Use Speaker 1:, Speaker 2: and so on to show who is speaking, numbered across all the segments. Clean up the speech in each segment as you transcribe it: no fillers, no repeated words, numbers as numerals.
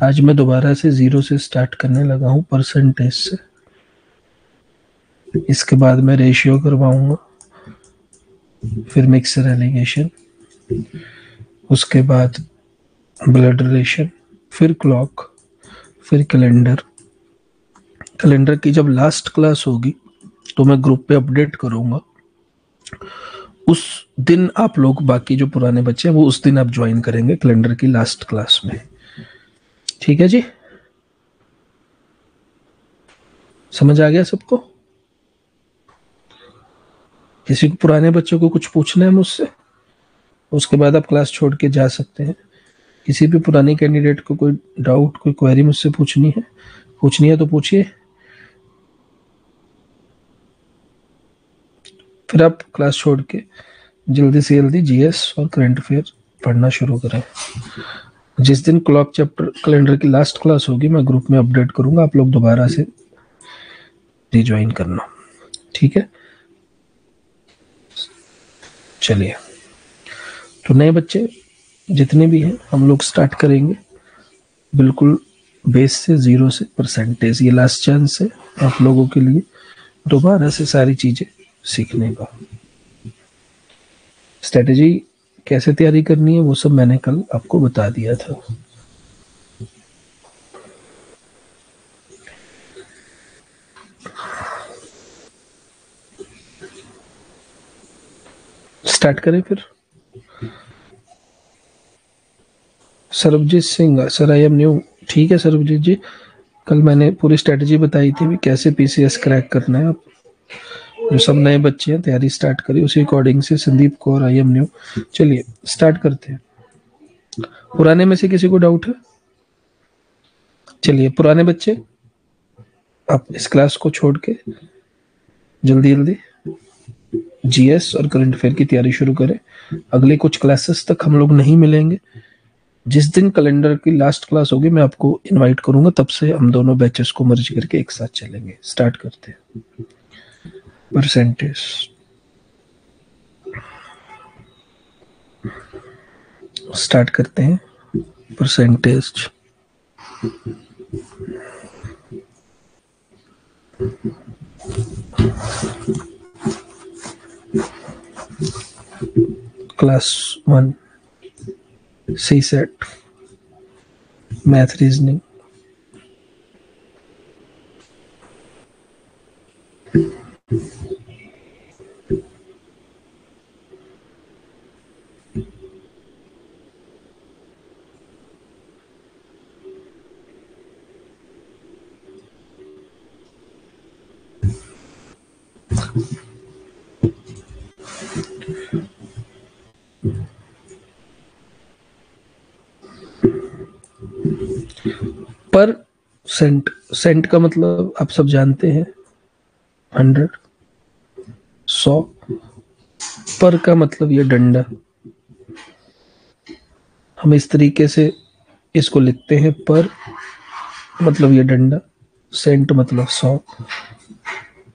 Speaker 1: आज मैं दोबारा से 0 से स्टार्ट करने लगा हूँ, परसेंटेज से। इसके बाद मैं रेशियो करवाऊंगा, फिर मिक्सर एलिगेशन, उसके बाद ब्लड रिलेशन, फिर क्लॉक, फिर कैलेंडर। कैलेंडर की जब लास्ट क्लास होगी तो मैं ग्रुप पे अपडेट करूंगा। उस दिन आप लोग, बाकी जो पुराने बच्चे हैं वो उस दिन आप ज्वाइन करेंगे कैलेंडर की लास्ट क्लास में। ठीक है जी, समझ आ गया सबको? किसी को, पुराने बच्चों को कुछ पूछना है मुझसे? उसके बाद आप क्लास छोड़ के जा सकते हैं। किसी भी पुराने कैंडिडेट को कोई डाउट, कोई क्वेरी मुझसे पूछनी है तो पूछिए, फिर आप क्लास छोड़ के जल्दी से जल्दी जीएस और करंट अफेयर पढ़ना शुरू करें। जिस दिन क्लॉक चैप्टर कैलेंडर की लास्ट क्लास होगी मैं ग्रुप में अपडेट करूंगा, आप लोग दोबारा से रिज्वाइन करना। ठीक है, चलिए। तो नए बच्चे जितने भी हैं हम लोग स्टार्ट करेंगे बिल्कुल बेस से, 0 से परसेंटेज। ये लास्ट चांस है आप लोगों के लिए दोबारा से सारी चीजें सीखने का। स्ट्रेटेजी कैसे तैयारी करनी है वो सब मैंने कल आपको बता दिया था। स्टार्ट करें फिर। Sarabjit Singh, sir I am new. ठीक है सरबजीत जी, कल मैंने पूरी स्ट्रेटेजी बताई थी भी कैसे पीसीएस क्रैक करना है। आप जो सब नए बच्चे हैं तैयारी स्टार्ट करिए उसी अकॉर्डिंग से। संदीप कौर, आई एम न्यू। चलिए स्टार्ट करते हैं। पुराने में से किसी को डाउट है? चलिए पुराने बच्चे आप इस क्लास को छोड़ के जल्दी जल्दी जीएस और करंट अफेयर की तैयारी शुरू करें। अगले कुछ क्लासेस तक हम लोग नहीं मिलेंगे। जिस दिन कैलेंडर की लास्ट क्लास होगी मैं आपको इनवाइट करूंगा, तब से हम दोनों बैचेस को मर्ज करके एक साथ चलेंगे। स्टार्ट करते हैं। परसेंटेज स्टार्ट करते हैं। परसेंटेज क्लास 1 सी सेट मैथ रीजनिंग। पर सेंट, सेंट का मतलब आप सब जानते हैं 100, 100। पर का मतलब ये डंडा। हम इस तरीके से इसको लिखते हैं, पर मतलब ये डंडा, सेंट मतलब 100।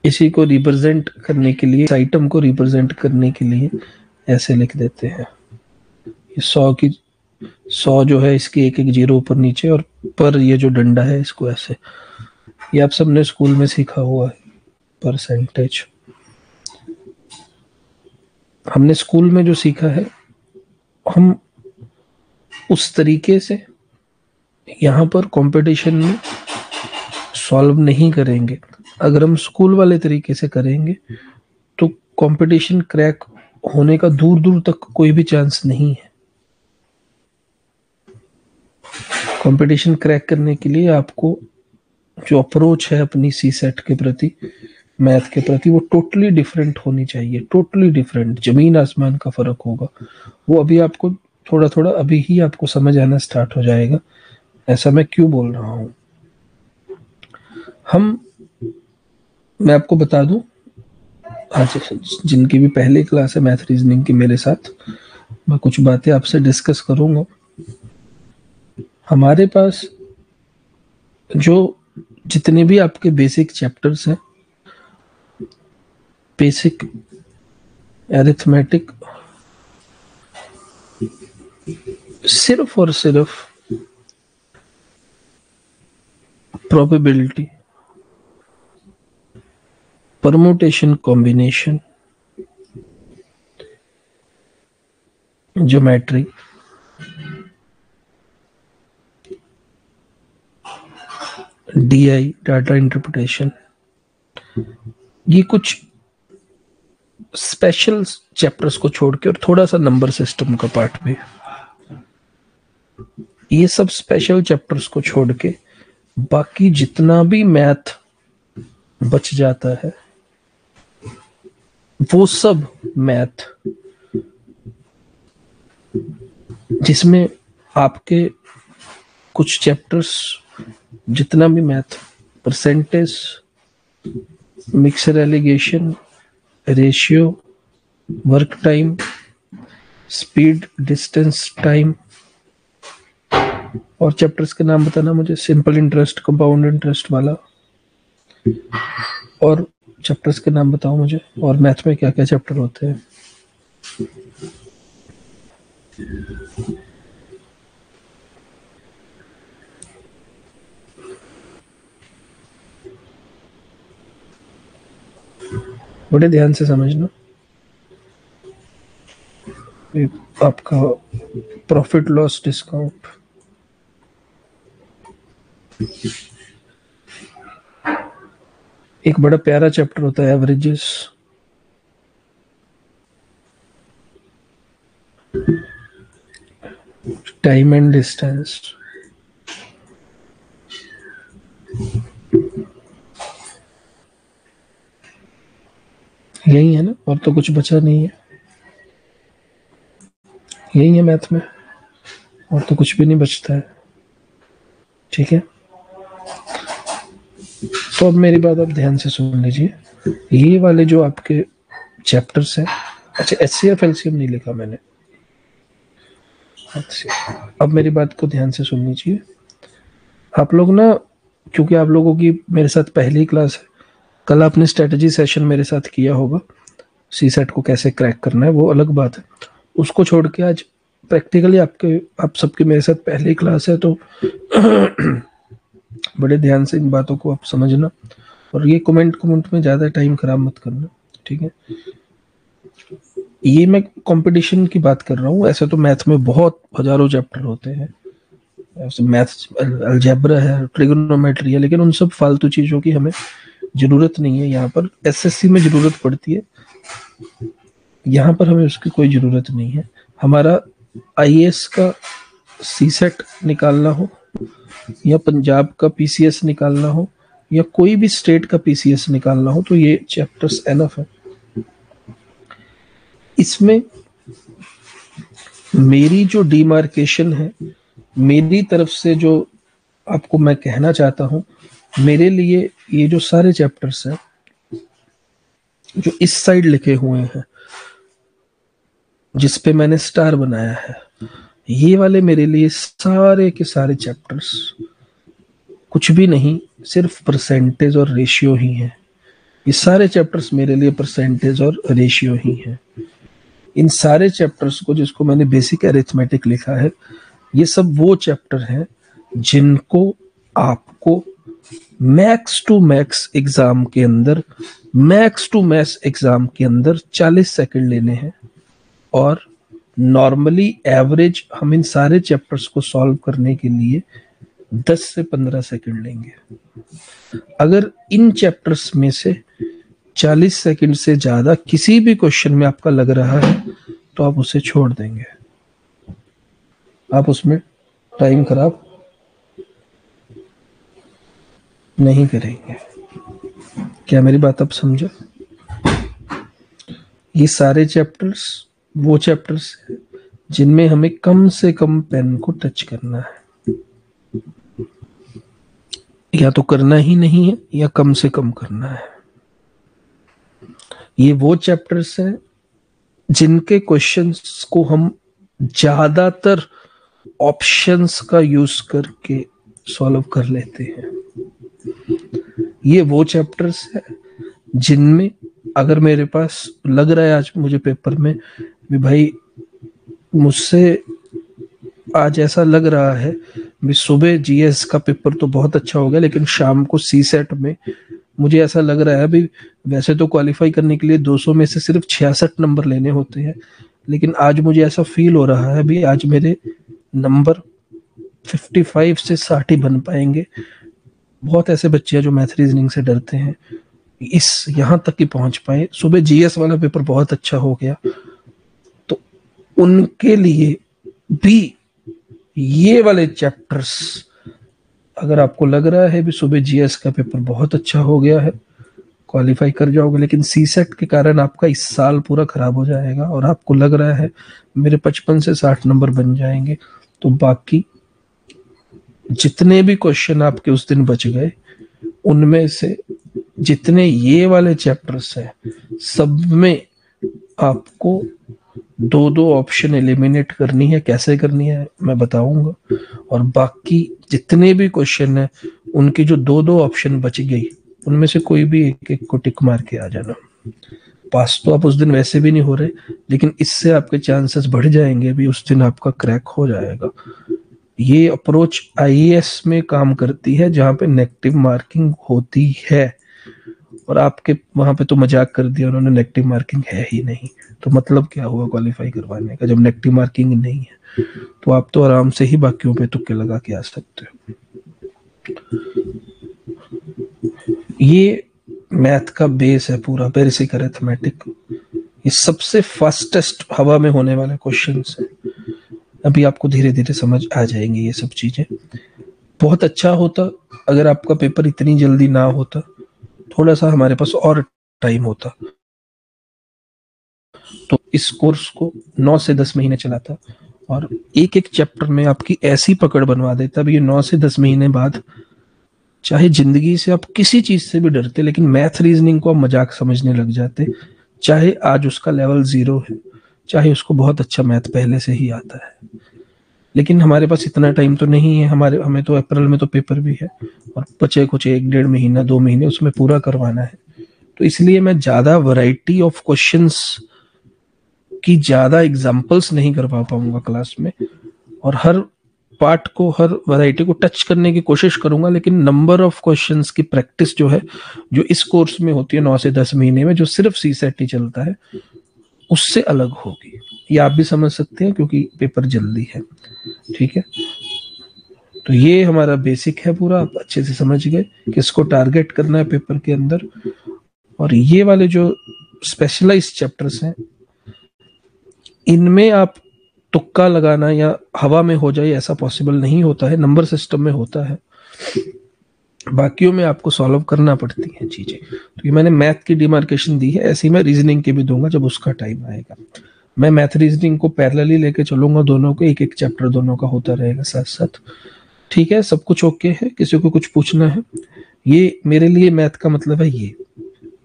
Speaker 1: इसी को रिप्रेजेंट करने के लिए, आइटम को रिप्रेजेंट करने के लिए ऐसे लिख देते हैं। ये 100 जो है इसकी एक एक जीरो ऊपर नीचे, और पर ये जो डंडा है इसको ऐसे। ये आप सबने स्कूल में सीखा हुआ है परसेंटेज। हमने स्कूल में जो सीखा है हम उस तरीके से यहाँ पर कंपटीशन में सॉल्व नहीं करेंगे। अगर हम स्कूल वाले तरीके से करेंगे तो कंपटीशन क्रैक होने का दूर दूर तक कोई भी चांस नहीं है। कंपटीशन क्रैक करने के लिए आपको जो अप्रोच है अपनी सी सेट के प्रति, मैथ के प्रति, वो टोटली डिफरेंट होनी चाहिए। टोटली डिफरेंट, जमीन आसमान का फर्क होगा। वो अभी आपको थोड़ा थोड़ा अभी ही आपको समझ आना स्टार्ट हो जाएगा। ऐसा मैं क्यों बोल रहा हूं? मैं आपको बता दूं, आज जिनकी भी पहली क्लास है मैथ रीजनिंग की मेरे साथ, मैं कुछ बातें आपसे डिस्कस करूंगा। हमारे पास जो जितने भी आपके बेसिक चैप्टर्स हैं, बेसिक अरिथमेटिक, सिर्फ और सिर्फ probability, permutation combination, geometry, DI data interpretation. ये कुछ स्पेशल चैप्टर्स को छोड़ के, और थोड़ा सा नंबर सिस्टम का पार्ट भी, ये सब स्पेशल चैप्टर्स को छोड़ के बाकी जितना भी मैथ बच जाता है वो सब मैथ जिसमें आपके कुछ चैप्टर्स, जितना भी math, percentage, mixture alligation, ratio, work time, speed, distance, time, और चैप्टर्स के नाम बताना मुझे, सिंपल इंटरेस्ट, कंपाउंड इंटरेस्ट वाला, और चैप्टर्स के नाम बताओ मुझे, और मैथ में क्या क्या चैप्टर होते हैं। बड़े ध्यान से समझना। आपका प्रॉफिट लॉस डिस्काउंट, एक बड़ा प्यारा चैप्टर होता है एवरेजेस, टाइम एंड डिस्टेंस, यही है ना, और तो कुछ बचा नहीं है, यही है मैथ में, और तो कुछ भी नहीं बचता है। ठीक है, तो अब मेरी बात आप ध्यान से सुन लीजिए। ये वाले जो आपके चैप्टर्स हैं, अच्छा एचसीएफ एलसीएम नहीं लिखा मैंने, अब मेरी बात को ध्यान से सुन लीजिए। आप लोग ना, क्योंकि आप लोगों की मेरे साथ पहली क्लास है, कल आपने स्ट्रेटजी सेशन मेरे साथ किया होगा, सी सेट को कैसे क्रैक करना है, वो अलग बात है। उसको छोड़ के आज प्रैक्टिकली आप सबके मेरे साथ पहली क्लास है, तो बड़े ध्यान से इन बातों को आप समझना, और ये कमेंट में ज़्यादा टाइम खराब मत करना। ठीक है, ये मैं कंपटीशन की बात कर रहा हूँ, ऐसे तो मैथ में बहुत हजारों चैप्टर होते हैं, मैथ अलजेब्रा है, ट्रिगोनोमेट्री है, लेकिन उन सब फालतू चीज़ों की हमें ज़रूरत नहीं है। यहाँ पर एसएससी में ज़रूरत पड़ती है, यहाँ पर हमें उसकी कोई ज़रूरत नहीं है। हमारा आईएएस का सीसेट निकालना हो, या पंजाब का पीसीएस निकालना हो, या कोई भी स्टेट का पीसीएस निकालना हो, तो ये चैप्टर्स एनफ है। इसमें मेरी जो डिमार्केशन है, मेरी तरफ से जो आपको मैं कहना चाहता हूं, मेरे लिए ये जो सारे चैप्टर्स हैं जो इस साइड लिखे हुए हैं, जिस पे मैंने स्टार बनाया है, ये वाले मेरे लिए सारे के सारे चैप्टर्स कुछ भी नहीं, सिर्फ परसेंटेज और रेशियो ही है। ये सारे चैप्टर्स मेरे लिए परसेंटेज और रेशियो ही हैं। इन सारे चैप्टर्स को, जिसको मैंने बेसिक अरिथमेटिक लिखा है, ये सब वो चैप्टर हैं जिनको आपको मैक्स टू मैक्स एग्जाम के अंदर, मैक्स टू मैक्स एग्जाम के अंदर 40 सेकंड लेने हैं, और नॉर्मली एवरेज हम इन सारे चैप्टर्स को सॉल्व करने के लिए 10 से 15 सेकंड लेंगे। अगर इन चैप्टर्स में से 40 सेकंड से ज्यादा किसी भी क्वेश्चन में आपका लग रहा है, तो आप उसे छोड़ देंगे, आप उसमें टाइम खराब नहीं करेंगे। क्या मेरी बात आप समझे? ये सारे चैप्टर्स वो चैप्टर्स हैं जिनमें हमें कम से कम पेन को टच करना है, या तो करना ही नहीं है या कम से कम करना है। ये वो चैप्टर्स हैं जिनके क्वेश्चंस को हम ज्यादातर ऑप्शंस का यूज करके सॉल्व कर लेते हैं। ये वो चैप्टर्स हैं जिनमें अगर मेरे पास लग रहा है आज मुझे पेपर में भी, भाई मुझसे आज ऐसा लग रहा है भी सुबह जीएस का पेपर तो बहुत अच्छा हो गया, लेकिन शाम को सी सेट में मुझे ऐसा लग रहा है भी, वैसे तो क्वालिफाई करने के लिए 200 में से सिर्फ 66 नंबर लेने होते हैं, लेकिन आज मुझे ऐसा फील हो रहा है भी आज मेरे नंबर 55 से 60 ही बन पाएंगे। बहुत ऐसे बच्चे हैं जो मैथ रीजनिंग से डरते हैं, इस यहाँ तक ही पहुंच पाए। सुबह जीएस वाला पेपर बहुत अच्छा हो गया, तो उनके लिए भी ये वाले चैप्टर्स, अगर आपको लग रहा है भी सुबह जीएस का पेपर बहुत अच्छा हो गया है, क्वालिफाई कर जाओगे, लेकिन सी सेट के कारण आपका इस साल पूरा खराब हो जाएगा और आपको लग रहा है मेरे 55 से 60 नंबर बन जाएंगे, तो बाकी जितने भी क्वेश्चन आपके उस दिन बच गए उनमें से जितने ये वाले चैप्टर्स हैं सब में आपको दो दो ऑप्शन एलिमिनेट करनी है। कैसे करनी है मैं बताऊंगा, और बाकी जितने भी क्वेश्चन है उनकी जो दो दो ऑप्शन बच गई उनमें से कोई भी एक एक को टिक मार के आ जाना। पास तो आप उस दिन वैसे भी नहीं हो रहे, लेकिन इससे आपके चांसेस बढ़ जाएंगे भी, उस दिन आपका क्रैक हो जाएगा। ये अप्रोच आईएएस में काम करती है जहां पे नेगेटिव मार्किंग होती है, और आपके वहां पे तो मजाक कर दिया उन्होंने, नेगेटिव मार्किंग है ही नहीं, तो मतलब क्या हुआ क्वालिफाई करवाने का जब नेगेटिव मार्किंग नहीं है। तो आप तो आराम से ही बाकियों पे तुक्के लगा के आ सकते हो। ये मैथ का बेस है पूरा, बेसिक अरिथमेटिक। ये सबसे फास्टेस्ट हवा में होने वाले क्वेश्चंस हैं। अभी आपको धीरे धीरे समझ आ जाएंगी ये सब चीजें। बहुत अच्छा होता अगर आपका पेपर इतनी जल्दी ना होता, थोड़ा सा हमारे पास और टाइम होता तो इस कोर्स को 9 से 10 महीने चलाता और एक एक चैप्टर में आपकी ऐसी पकड़ बनवा देता भी, ये 9 से 10 महीने बाद चाहे जिंदगी से आप किसी चीज से भी डरते, लेकिन मैथ रीजनिंग को आप मजाक समझने लग जाते। चाहे आज उसका लेवल 0 है, चाहे उसको बहुत अच्छा मैथ पहले से ही आता है, लेकिन हमारे पास इतना टाइम तो नहीं है। हमें तो अप्रैल में तो पेपर भी है और बचे कुछ 1 डेढ़ महीना 2 महीने उसमें पूरा करवाना है। तो इसलिए मैं ज्यादा वैरायटी ऑफ क्वेश्चंस की ज्यादा एग्जांपल्स नहीं करवा पाऊंगा क्लास में, और हर पार्ट को, हर वैरायटी को टच करने की कोशिश करूंगा, लेकिन नंबर ऑफ क्वेश्चंस की प्रैक्टिस जो है, जो इस कोर्स में होती है 9 से 10 महीने में, जो सिर्फ सी सेट ही चलता है, उससे अलग होगी। ये आप भी समझ सकते हैं क्योंकि पेपर जल्दी है। ठीक है, तो ये हमारा बेसिक है पूरा, आप अच्छे से समझ गए किसको टारगेट करना है पेपर के अंदर। और ये वाले जो स्पेशलाइज्ड चैप्टर्स हैं, इनमें आप तुक्का लगाना या हवा में हो जाए ऐसा पॉसिबल नहीं होता है, नंबर सिस्टम में होता है। बाकियों में आपको सॉल्व करना पड़ती हैं चीजें। तो ये मैंने मैथ की डिमार्केशन दी है, ऐसे ही मैं रीजनिंग की भी दूंगा जब उसका टाइम आएगा। मैं मैथ रीजनिंग को पैरेलली लेके चलूंगा, दोनों को एक एक चैप्टर दोनों का होता रहेगा साथ साथ। ठीक है, सब कुछ ओके है? किसी को कुछ पूछना है? ये मेरे लिए मैथ का मतलब है ये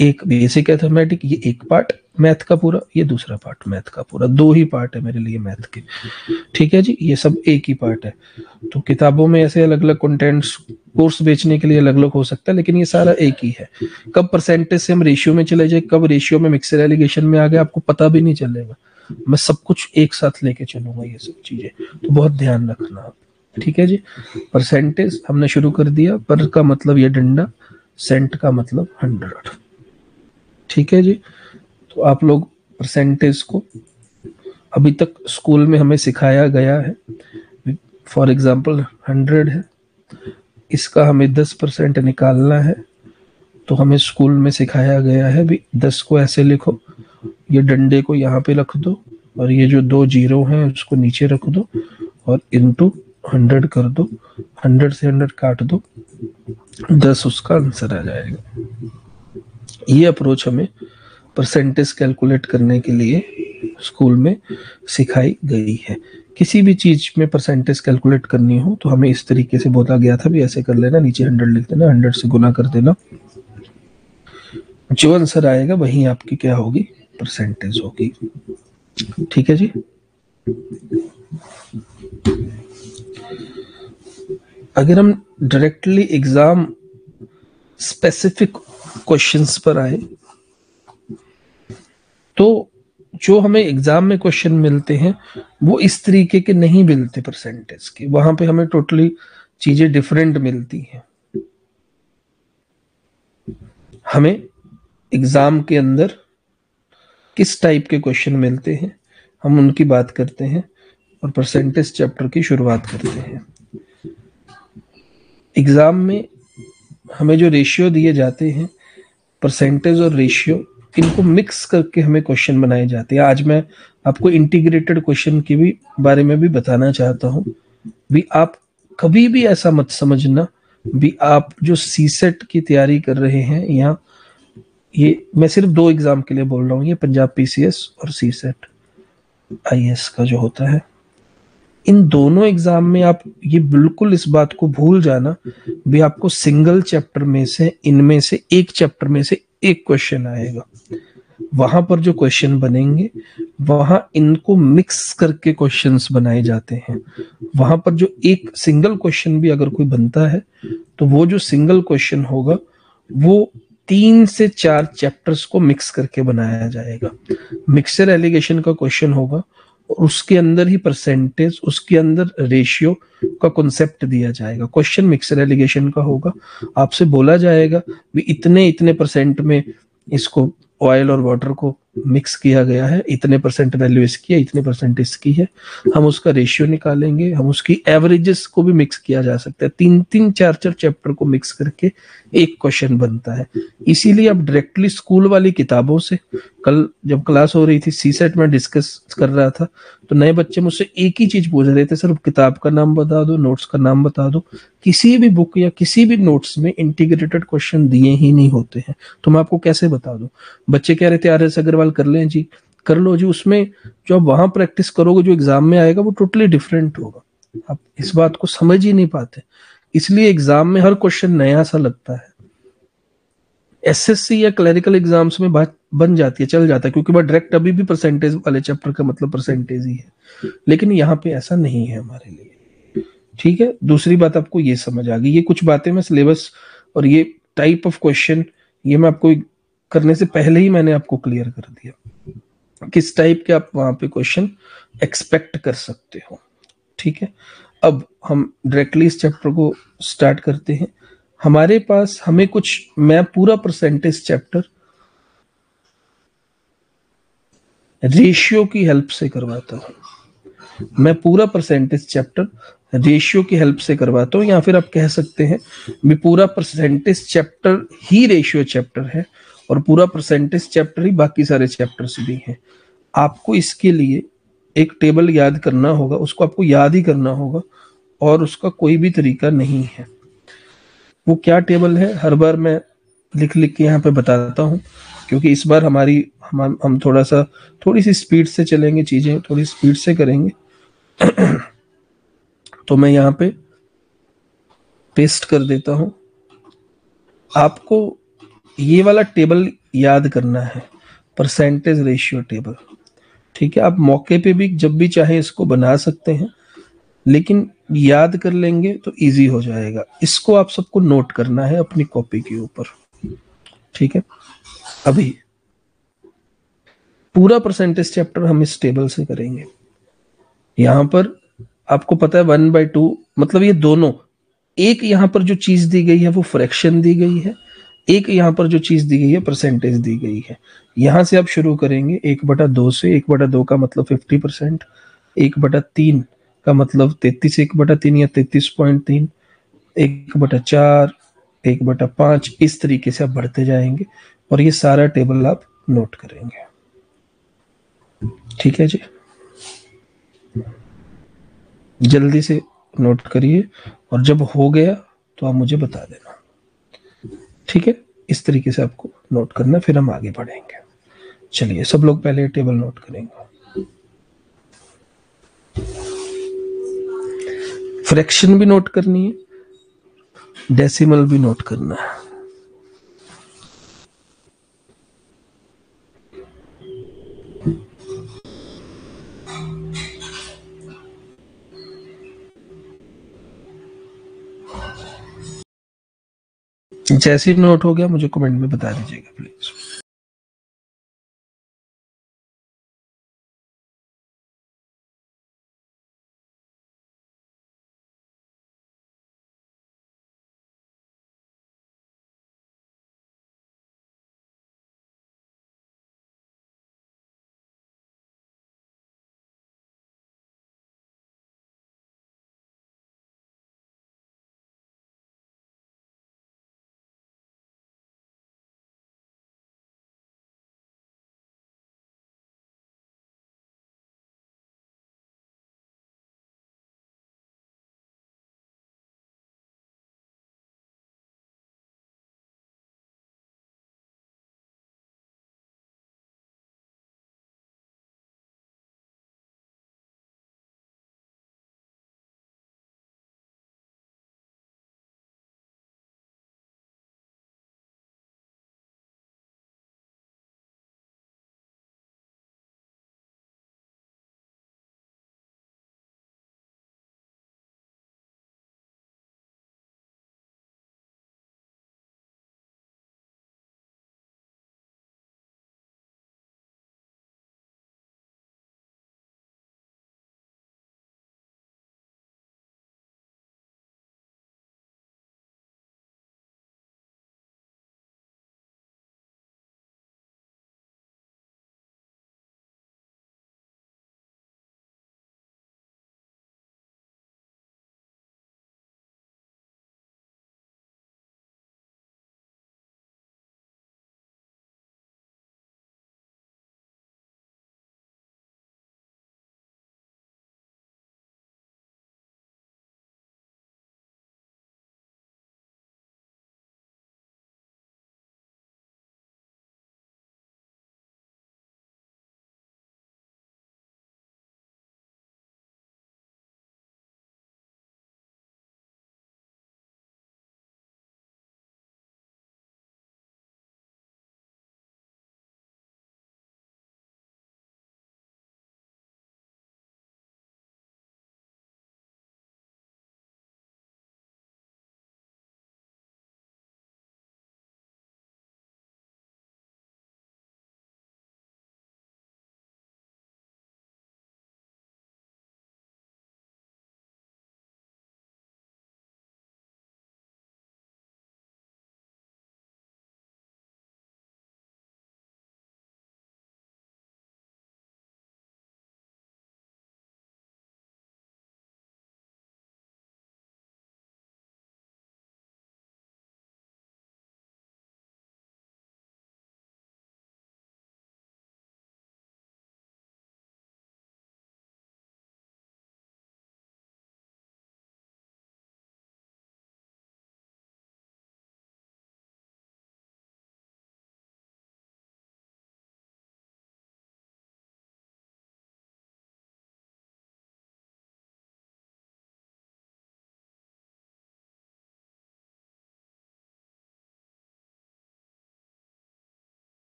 Speaker 1: एक बेसिक अरिथमेटिक, ये एक पार्ट मैथ का पूरा, ये दूसरा पार्ट मैथ का पूरा, 2 ही पार्ट है मेरे लिए मैथ के। ठीक है जी, ये सब एक ही पार्ट है। तो किताबों में ऐसे अलग अलग कंटेंट्स कोर्स बेचने के लिए अलग अलग हो सकता है, लेकिन ये सारा एक ही है। कब परसेंटेज से हम रेशियो में चले जाए, कब रेशियो में मिक्सर एलिगेशन में आ गए, आपको पता भी नहीं चलेगा। मैं सब कुछ एक साथ लेके चलूंगा ये सब चीजें, तो बहुत ध्यान रखना आप। ठीक है जी, परसेंटेज हमने शुरू कर दिया। पर का मतलब ये डंडा, सेंट का मतलब 100। ठीक है जी, तो आप लोग परसेंटेज को अभी तक स्कूल में हमें सिखाया गया है। फॉर एग्जाम्पल 100 है, इसका हमें 10% निकालना है, तो हमें स्कूल में सिखाया गया है भी 10 को ऐसे लिखो, ये डंडे को यहाँ पे रख दो और ये जो 2 जीरो हैं उसको नीचे रख दो और इनटू 100 कर दो, 100 से 100 काट दो, 10 उसका आंसर आ जाएगा। ये अप्रोच हमें परसेंटेज कैलकुलेट करने के लिए स्कूल में सिखाई गई है। किसी भी चीज में परसेंटेज कैलकुलेट करनी हो तो हमें इस तरीके से बोला गया था भी ऐसे कर लेना, नीचे 100 लिख देना, 100 से गुना कर देना, जो आंसर आएगा वही आपकी क्या होगी, परसेंटेज होगी। ठीक है जी, अगर हम डायरेक्टली एग्जाम स्पेसिफिक क्वेश्चंस पर आए तो जो हमें एग्जाम में क्वेश्चन मिलते हैं वो इस तरीके के नहीं मिलते परसेंटेज के, वहां पे हमें टोटली चीजें डिफरेंट मिलती हैं। हमें एग्जाम के अंदर किस टाइप के क्वेश्चन मिलते हैं हम उनकी बात करते हैं और परसेंटेज चैप्टर की शुरुआत करते हैं। एग्जाम में हमें जो रेशियो दिए जाते हैं, परसेंटेज और रेशियो, इनको मिक्स करके हमें क्वेश्चन बनाए जाते हैं। आज मैं आपको इंटीग्रेटेड क्वेश्चन की भी बारे में भी बताना चाहता हूं। भी आप कभी भी ऐसा मत समझना भी आप जो सी सेट की तैयारी कर रहे हैं, या ये मैं सिर्फ 2 एग्जाम के लिए बोल रहा हूँ, ये पंजाब पीसीएस और सी सेट आईएएस का जो होता है, इन दोनों एग्जाम में आप ये बिल्कुल इस बात को भूल जाना भी आपको सिंगल चैप्टर में से, इनमें से एक चैप्टर में से एक क्वेश्चन आएगा। वहां पर जो क्वेश्चन बनेंगे वहां इनको मिक्स करके क्वेश्चंस बनाए जाते हैं। वहां पर जो एक सिंगल क्वेश्चन भी अगर कोई बनता है तो वो जो सिंगल क्वेश्चन होगा वो 3 से 4 चैप्टर्स को मिक्स करके बनाया जाएगा। मिक्सचर एलिगेशन का क्वेश्चन होगा और उसके अंदर ही परसेंटेज, उसके अंदर रेशियो का कॉन्सेप्ट दिया जाएगा। क्वेश्चन मिक्सर एलिगेशन का होगा, आपसे बोला जाएगा भी इतने इतने परसेंट में इसको ऑयल और वाटर को मिक्स किया गया है, इतने परसेंट वैल्यू इसकी है, इतने परसेंट इसकी है। हम उसका रेशियो निकालेंगे, हम उसकी एवरेजेस को भी मिक्स किया जा सकता है। 3-3 4-4 चैप्टर को मिक्स करके एक क्वेश्चन बनता है। इसीलिए अब डायरेक्टली स्कूल वाली किताबों से, कल जब क्लास हो रही थी सी सेट में डिस्कस कर रहा था तो नए बच्चे मुझसे एक ही चीज पूछ रहे थे, सर किताब का नाम बता दो, नोट्स का नाम बता दो। किसी भी बुक या किसी भी नोट्स में इंटीग्रेटेड क्वेश्चन दिए ही नहीं होते हैं, तो मैं आपको कैसे बता दूं। बच्चे कह रहे थे आर एस अग्रवाल कर लें जी, कर लो जी। उसमें जो आप वहां प्रैक्टिस करोगे, जो एग्जाम में आएगा वो टोटली डिफरेंट होगा। आप इस बात को समझ ही नहीं पाते, इसलिए एग्जाम में हर क्वेश्चन नया सा लगता है। एसएससी या क्लरिकल एग्जाम्स में बात बन जाती है, चल जाता है, क्योंकि वह डायरेक्ट अभी भी परसेंटेज वाले चैप्टर का मतलब परसेंटेज ही है। लेकिन यहाँ पे ऐसा नहीं है हमारे लिए। ठीक है, दूसरी बात आपको ये समझ आ गई। ये कुछ बातें मैं सिलेबस और ये टाइप ऑफ क्वेश्चन, ये मैं आपको करने से पहले ही मैंने आपको क्लियर कर दिया किस टाइप के आप वहां पे क्वेश्चन एक्सपेक्ट कर सकते हो। ठीक है, अब हम डायरेक्टली इस चैप्टर को स्टार्ट करते हैं। हमारे पास हमें कुछ, मैं पूरा परसेंटेज चैप्टर रेशियो की हेल्प से करवाता हूं। मैं पूरा परसेंटेज चैप्टर रेशियो की हेल्प से करवाता हूं, या फिर आप कह सकते हैं भी पूरा परसेंटेज चैप्टर ही रेशियो चैप्टर है और पूरा परसेंटेज चैप्टर ही बाकी सारे चैप्टर्स भी हैं। आपको इसके लिए एक टेबल याद करना होगा, उसको आपको याद ही करना होगा और उसका कोई भी तरीका नहीं है। वो क्या टेबल है हर बार मैं लिख लिख के यहाँ पे बताता हूँ, क्योंकि इस बार हम थोड़ी सी स्पीड से चलेंगे, चीजें थोड़ी स्पीड से करेंगे। तो मैं यहाँ पे पेस्ट कर देता हूँ। आपको ये वाला टेबल याद करना है, परसेंटेज रेशियो टेबल। ठीक है, आप मौके पे भी जब भी चाहे इसको बना सकते हैं, लेकिन याद कर लेंगे तो इजी हो जाएगा। इसको आप सबको नोट करना है अपनी कॉपी के ऊपर। ठीक है, अभी पूरा परसेंटेज चैप्टर हम इस टेबल से करेंगे। यहां पर आपको पता है 1/2, मतलब ये दोनों, एक यहां पर जो चीज दी गई है वो फ्रैक्शन दी गई है, एक यहां पर जो चीज दी गई है परसेंटेज दी गई है। यहां से आप शुरू करेंगे 1/2 से। 1/2 का मतलब 50%, 1/3 का मतलब 33 1/3 या 33.3, 1/4, 1/5, इस तरीके से आप बढ़ते जाएंगे और ये सारा टेबल आप नोट करेंगे। ठीक है जी, जल्दी से नोट करिए और जब हो गया तो आप मुझे बता देना। ठीक है, इस तरीके से आपको नोट करना, फिर हम आगे बढ़ेंगे। चलिए सब लोग पहले टेबल नोट करेंगे। फ्रैक्शन भी नोट करनी है, डेसिमल भी नोट करना है। जैसे ही नोट हो गया मुझे कमेंट में बता दीजिएगा प्लीज।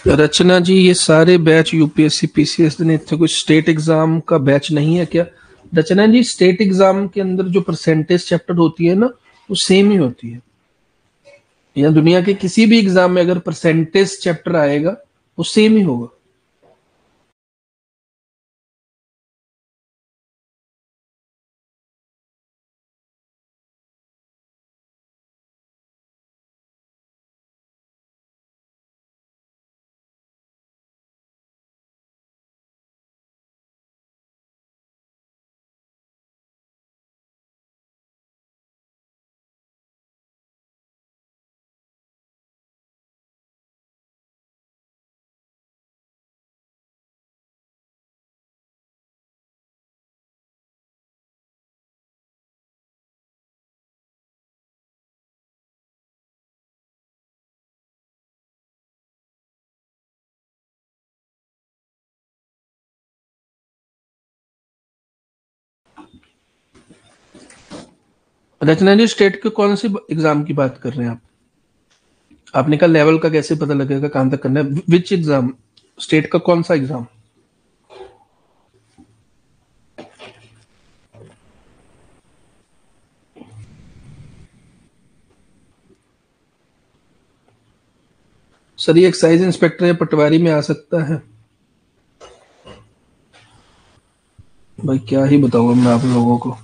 Speaker 1: रचना जी, ये सारे बैच यूपीएससी पीसीएस ने थे, कुछ स्टेट एग्जाम का बैच नहीं है क्या? रचना जी, स्टेट एग्जाम के अंदर जो परसेंटेज चैप्टर होती है ना, वो सेम ही होती है। या दुनिया के किसी भी एग्जाम में अगर परसेंटेज चैप्टर आएगा वो सेम ही होगा। रचना जी, स्टेट के कौन से एग्जाम की बात कर रहे हैं आप? आपने कहा लेवल का कैसे पता लगेगा कहां तक करना है? विच एग्जाम? स्टेट का कौन सा एग्जाम? सर, ये एक्साइज इंस्पेक्टर या पटवारी में आ सकता है? भाई क्या ही बताऊंगा मैं आप लोगों को।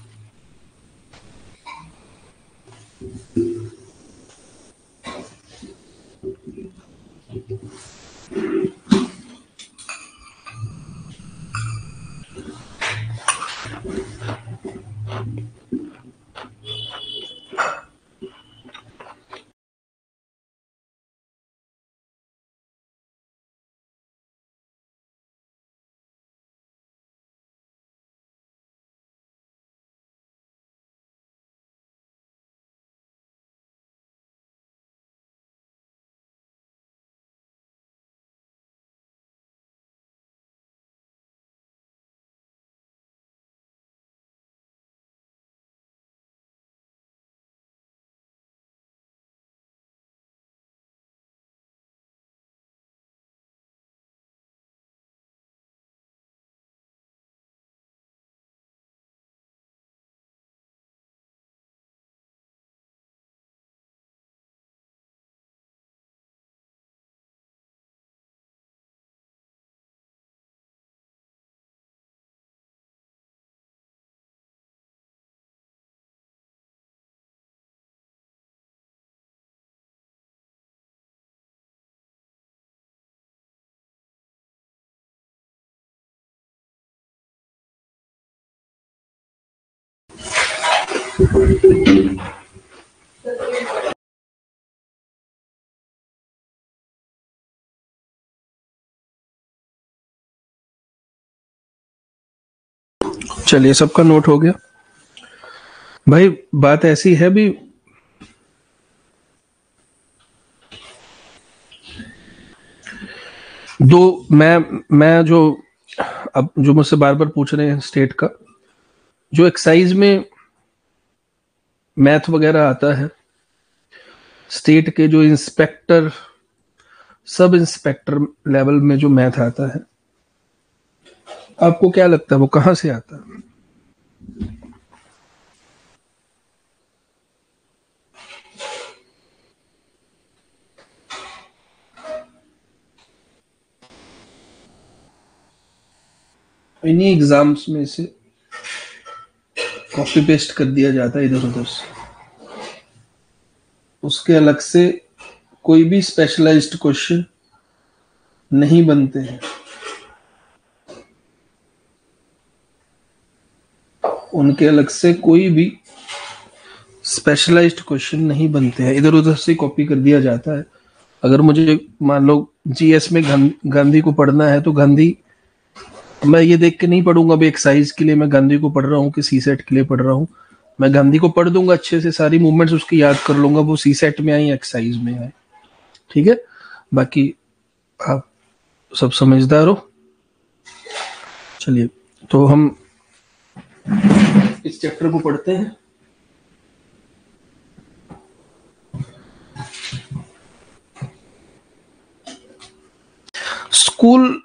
Speaker 1: चलिए, सबका नोट हो गया। भाई बात ऐसी है भी, दो, मैं जो, अब जो मुझसे बार बार पूछ रहे हैं स्टेट का, जो एक्साइज में मैथ वगैरह आता है, स्टेट के जो इंस्पेक्टर, सब इंस्पेक्टर लेवल में जो मैथ आता है, आपको क्या लगता है वो कहां से आता है? इन्हीं एग्जाम्स में से कॉपी पेस्ट कर दिया जाता है इधर उधर से। उसके अलग से कोई भी स्पेशलाइज्ड क्वेश्चन नहीं बनते हैं। उनके अलग से कोई भी स्पेशलाइज्ड क्वेश्चन नहीं बनते हैं, इधर उधर से कॉपी कर दिया जाता है। अगर मुझे मान लो जीएस में गांधी को पढ़ना है तो गांधी, मैं ये देख के नहीं पढ़ूंगा भी एक्साइज के लिए मैं गांधी को पढ़ रहा हूँ कि सी सेट के लिए पढ़ रहा हूँ। मैं गांधी को पढ़ दूंगा अच्छे से, सारी मूवमेंट्स उसकी याद कर लूंगा, वो सी सेट में आए एक्साइज में आए। ठीक है, बाकी आप सब समझदार हो। चलिए, तो हम इस चैप्टर को पढ़ते हैं। स्कूल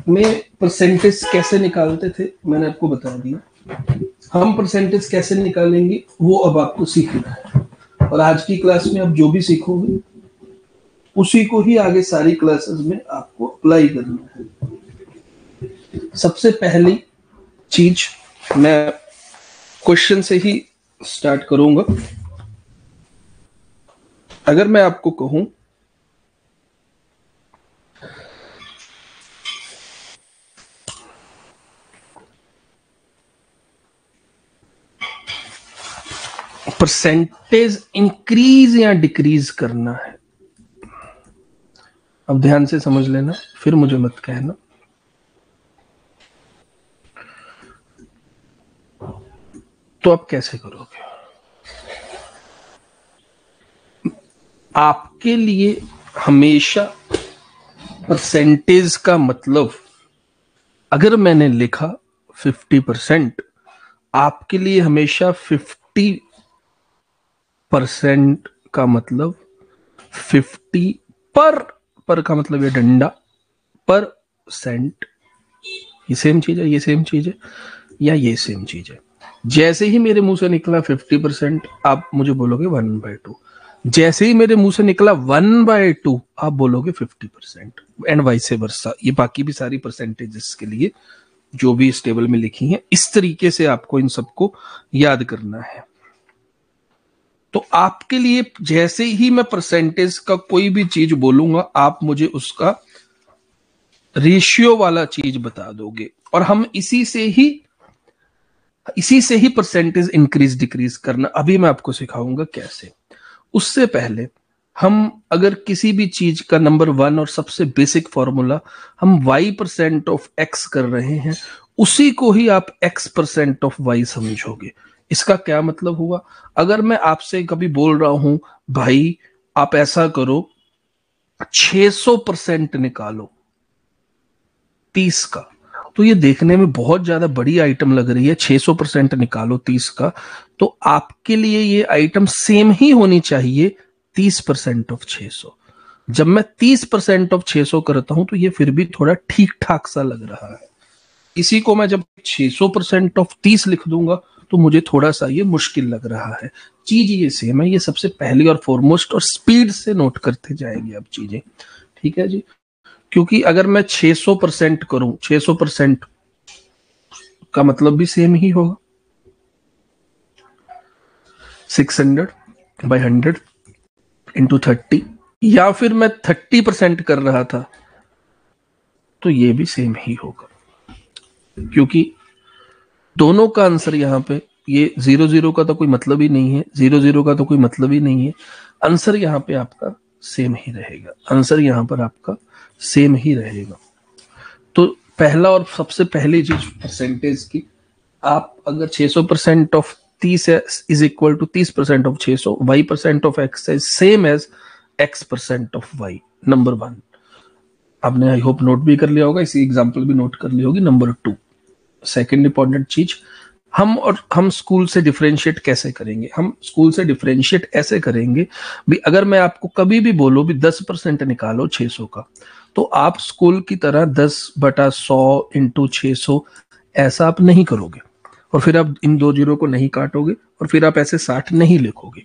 Speaker 1: में परसेंटेज कैसे निकालते थे मैंने आपको बता दिया। हम परसेंटेज कैसे निकालेंगे वो अब आपको सीखना है, और आज की क्लास में आप जो भी सीखोगे उसी को ही आगे सारी क्लासेस में आपको अप्लाई करना है। सबसे पहली चीज मैं क्वेश्चन से ही स्टार्ट करूंगा। अगर मैं आपको कहूं परसेंटेज इंक्रीज या डिक्रीज करना है, अब ध्यान से समझ लेना, फिर मुझे मत कहना। तो आप कैसे करोगे? आपके लिए हमेशा परसेंटेज का मतलब, अगर मैंने लिखा 50%, आपके लिए हमेशा 50% का मतलब 50 पर का मतलब ये डंडा, परसेंट, ये सेम चीज है, ये सेम चीज है, या ये सेम चीज है। जैसे ही मेरे मुंह से निकला 50%, आप मुझे बोलोगे 1/2। जैसे ही मेरे मुंह से निकला 1/2, आप बोलोगे 50%, एंड वाइस वर्सा। ये बाकी भी सारी परसेंटेजेस के लिए जो भी इस टेबल में लिखी हैं, इस तरीके से आपको इन सबको याद करना है। तो आपके लिए जैसे ही मैं परसेंटेज का कोई भी चीज बोलूंगा, आप मुझे उसका रेशियो वाला चीज बता दोगे, और हम इसी से ही परसेंटेज इंक्रीज डिक्रीज करना अभी मैं आपको सिखाऊंगा कैसे। उससे पहले हम अगर किसी भी चीज का नंबर 1 और सबसे बेसिक फॉर्मूला हम y% ऑफ x कर रहे हैं, उसी को ही आप x% ऑफ y समझोगे। इसका क्या मतलब हुआ? अगर मैं आपसे कभी बोल रहा हूं भाई आप ऐसा करो 600% निकालो 30 का, तो ये देखने में बहुत ज्यादा बड़ी आइटम लग रही है। 600% निकालो 30 का, तो आपके लिए ये आइटम सेम ही होनी चाहिए 30% ऑफ 600। जब मैं 30% ऑफ 600 करता हूं तो ये फिर भी थोड़ा ठीक ठाक सा लग रहा है। इसी को मैं जब 600% ऑफ 30 लिख दूंगा तो मुझे थोड़ा सा ये मुश्किल लग रहा है। चीज ये सेम है, ये सबसे पहली और फॉरमोस्ट, और स्पीड से नोट करते जाएंगे अब चीजें, ठीक है जी। क्योंकि अगर मैं 600% करूं, 600% का मतलब भी सेम ही होगा, 600/100 इंटू 30, या फिर मैं 30% कर रहा था तो ये भी सेम ही होगा, क्योंकि दोनों का आंसर यहां पे, ये 0 का तो कोई मतलब ही नहीं है, 0 का तो कोई मतलब ही नहीं है। आंसर यहां पे आपका सेम ही रहेगा, आंसर यहां पर आपका सेम ही रहेगा। तो पहला और सबसे पहली चीज परसेंटेज की, आप अगर 600% of 30 is equal to 30% of 600, y% of x is same as x% of y। Number 1 आपने आई होप नोट भी कर लिया होगा, इसी एग्जांपल भी नोट कर ली होगी। नंबर 2, सेकंड इंपॉर्टेंट चीज, हम स्कूल से डिफरेंशिएट कैसे करेंगे? हम स्कूल से डिफरेंशिएट ऐसे करेंगे भी, अगर मैं आपको कभी भी बोलो भी 10% निकालो 600 का, तो आप स्कूल की तरह 10/100 इंटू 600 ऐसा आप नहीं करोगे, और फिर आप इन 2 जीरो को नहीं काटोगे, और फिर आप ऐसे 60 नहीं लिखोगे।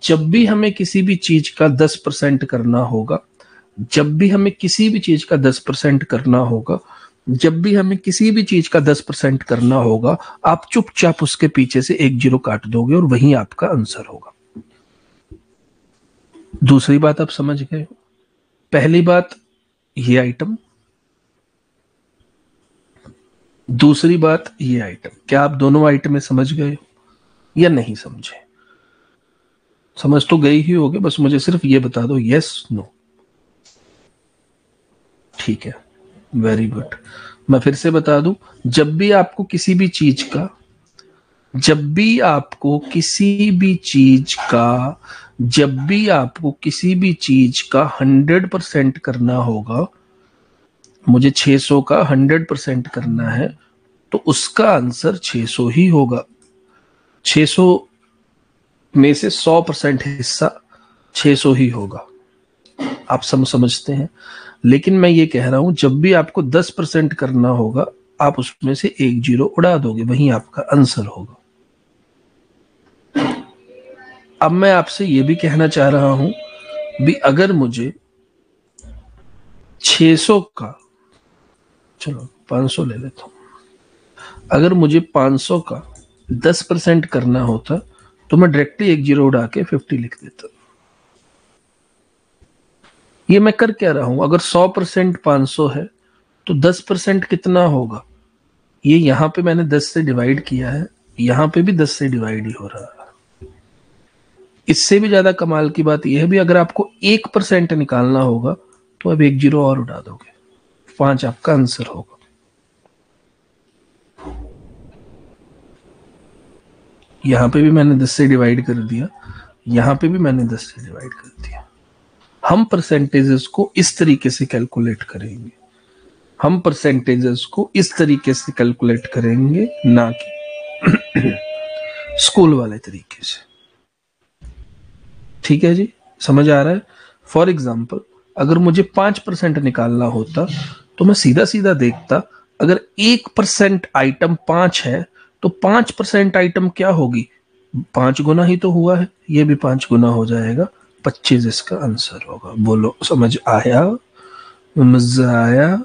Speaker 1: जब भी हमें किसी भी चीज का 10% करना होगा, जब भी हमें किसी भी चीज का 10% करना होगा, जब भी हमें किसी भी चीज का 10% करना होगा, आप चुपचाप उसके पीछे से 1 जीरो काट दोगे और वही आपका आंसर होगा। दूसरी बात आप समझ गए हो? पहली बात ये आइटम, दूसरी बात ये आइटम। क्या आप दोनों आइटम में समझ गए हो या नहीं समझे? समझ तो गए ही होगे, बस मुझे सिर्फ ये बता दो यस नो। ठीक है, वेरी गुड। मैं फिर से बता दूं, जब भी आपको किसी भी चीज का, जब भी आपको किसी भी चीज का, जब भी आपको किसी भी चीज का 100% करना होगा, मुझे 600 का 100% करना है, तो उसका आंसर 600 ही होगा। 600 में से 100% हिस्सा 600 ही होगा। आप समझते हैं? लेकिन मैं ये कह रहा हूं जब भी आपको 10% करना होगा आप उसमें से एक जीरो उड़ा दोगे, वही आपका आंसर होगा। अब मैं आपसे ये भी कहना चाह रहा हूं भी अगर मुझे 600 का, चलो 500 ले लेता हूं, अगर मुझे 500 का 10% करना होता तो मैं डायरेक्टली एक जीरो उड़ा के 50 लिख देता। ये मैं कर क्या रहा हूं, अगर 100% 500 है तो 10% कितना होगा, ये यहां पे मैंने 10 से डिवाइड किया है, यहां पे भी 10 से डिवाइड ही हो रहा है। इससे भी ज्यादा कमाल की बात यह है भी अगर आपको 1% निकालना होगा तो अब एक जीरो और उड़ा दोगे, 5 आपका आंसर होगा। यहां पे भी मैंने 10 से डिवाइड कर दिया, यहां पे भी मैंने 10 से डिवाइड कर दिया। हम परसेंटेजेस को इस तरीके से कैलकुलेट करेंगे, हम परसेंटेजेस को इस तरीके से कैलकुलेट करेंगे, ना कि स्कूल वाले तरीके से। ठीक है जी, समझ आ रहा है। फॉर एग्जाम्पल अगर मुझे 5% निकालना होता तो मैं सीधा सीधा देखता, अगर 1% आइटम 5 है तो 5% आइटम क्या होगी, 5 गुना ही तो हुआ है, ये भी 5 गुना हो जाएगा, 25 इसका आंसर होगा। बोलो समझ आया, मजा आया।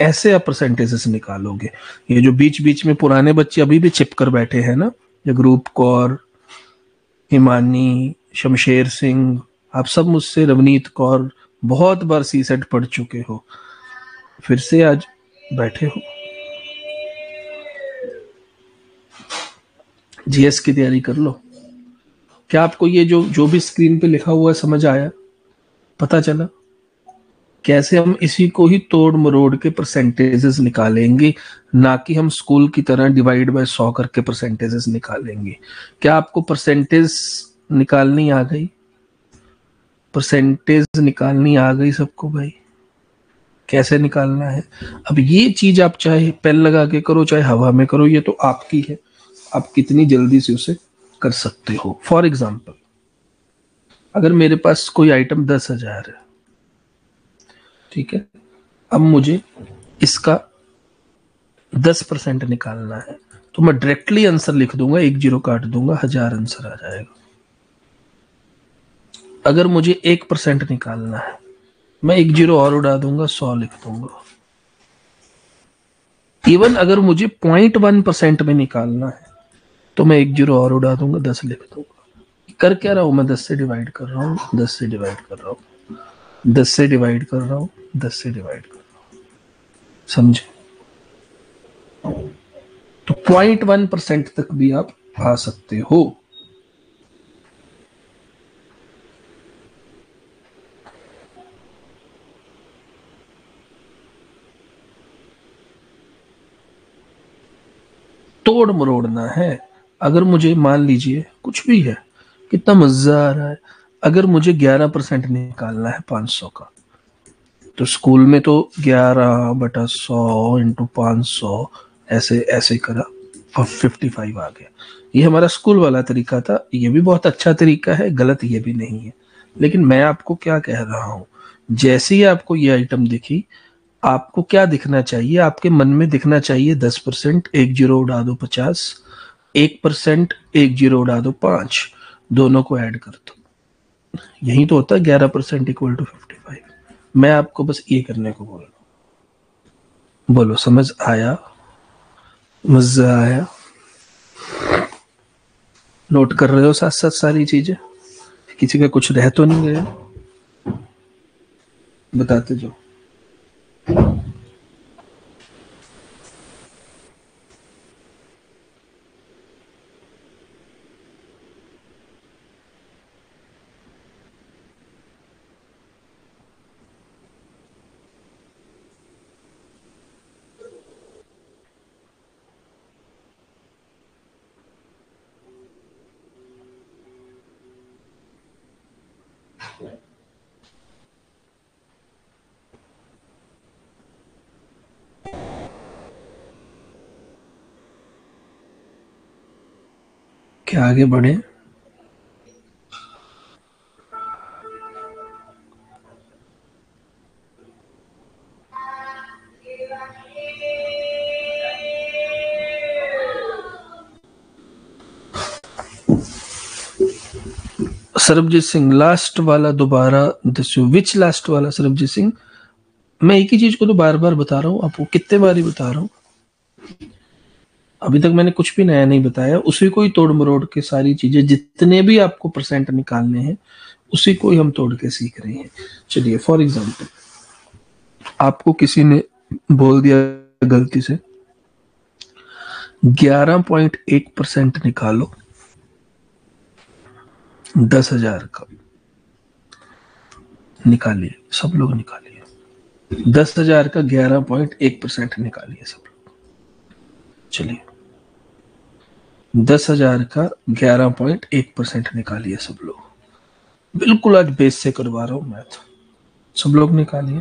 Speaker 1: ऐसे आप परसेंटेजेस निकालोगे। ये जो बीच बीच में पुराने बच्चे अभी भी चिपकर बैठे हैं ना, ये ग्रुप कौर, हिमानी, शमशेर सिंह, आप सब मुझसे, रवनीत कौर, बहुत बार सी सेट पढ़ चुके हो, फिर से आज बैठे हो, जीएस की तैयारी कर लो। क्या आपको ये जो जो भी स्क्रीन पे लिखा हुआ है समझ आया, पता चला कैसे हम इसी को ही तोड़ मरोड़ के परसेंटेजेस निकालेंगे, ना कि हम स्कूल की तरह डिवाइड बाय 100 करके परसेंटेजेस निकालेंगे। क्या आपको परसेंटेज निकालनी आ गई, परसेंटेज निकालनी आ गई सबको भाई, कैसे निकालना है। अब ये चीज आप चाहे पेन लगा के करो चाहे हवा में करो, ये तो आपकी है, आप कितनी जल्दी से उसे कर सकते हो। फॉर एग्जाम्पल अगर मेरे पास कोई आइटम 10,000 है, ठीक है, अब मुझे इसका 10% निकालना है तो मैं डायरेक्टली आंसर लिख दूंगा, एक जीरो काट दूंगा, 1000 आंसर आ जाएगा। अगर मुझे 1% निकालना है मैं एक जीरो और उड़ा दूंगा, 100 लिख दूंगा। इवन अगर मुझे 0.1% में निकालना है तो मैं एक जीरो और उड़ा दूंगा, 10 लिख दूंगा। कर क्या रहा हूं मैं, 10 से डिवाइड कर रहा हूं, 10 से डिवाइड कर रहा हूं, 10 से डिवाइड कर रहा हूं, 10 से डिवाइड कर रहा हूं, समझे। तो 0.1% तक भी आप आ सकते हो। तोड़ मरोड़ना है। अगर मुझे मान लीजिए कुछ भी है, कितना मजा आ रहा है, अगर मुझे 11% निकालना है 500 का, तो स्कूल में तो 11/100 × 500 ऐसे ऐसे करा, 55 आ गया। ये हमारा स्कूल वाला तरीका था, ये भी बहुत अच्छा तरीका है, गलत ये भी नहीं है। लेकिन मैं आपको क्या कह रहा हूं, जैसे ही आपको ये आइटम दिखी, आपको क्या दिखना चाहिए, आपके मन में दिखना चाहिए 10%, एक जीरो उड़ा दो 50, 1% एक जीरो उड़ा दो 5, दोनों को ऐड कर दो, यही तो होता है 11% इक्वल टू 55। मैं आपको बस ये करने को बोल रहा हूँ। बोलो समझ आया, मजा आया, नोट कर रहे हो साथ साथ सारी चीजें, किसी का कुछ रह तो नहीं गया, बताते जाओ। क्या आगे बढ़े, सरबजीत सिंह, लास्ट वाला दोबारा दस्यो, विच लास्ट वाला सरबजीत सिंह? मैं एक ही चीज को तो बार बार बता रहा हूँ, आपको कितने बार ही बता रहा हूँ। अभी तक मैंने कुछ भी नया नहीं बताया, उसी को ही तोड़ मरोड़ के सारी चीजें, जितने भी आपको परसेंट निकालने हैं उसी को ही हम तोड़ के सीख रहे हैं। चलिए फॉर एग्जाम्पल, आपको किसी ने बोल दिया गलती से 11.1% निकालो 10,000 का, निकालिए सब लोग, निकालिए 10,000 का 11.1% निकालिए सब लोग। चलिए 10,000 का 11.1% निकालिए सब लोग। बिल्कुल आज बेस से करवा रहा हूं मैथ, सब लोग निकालिए।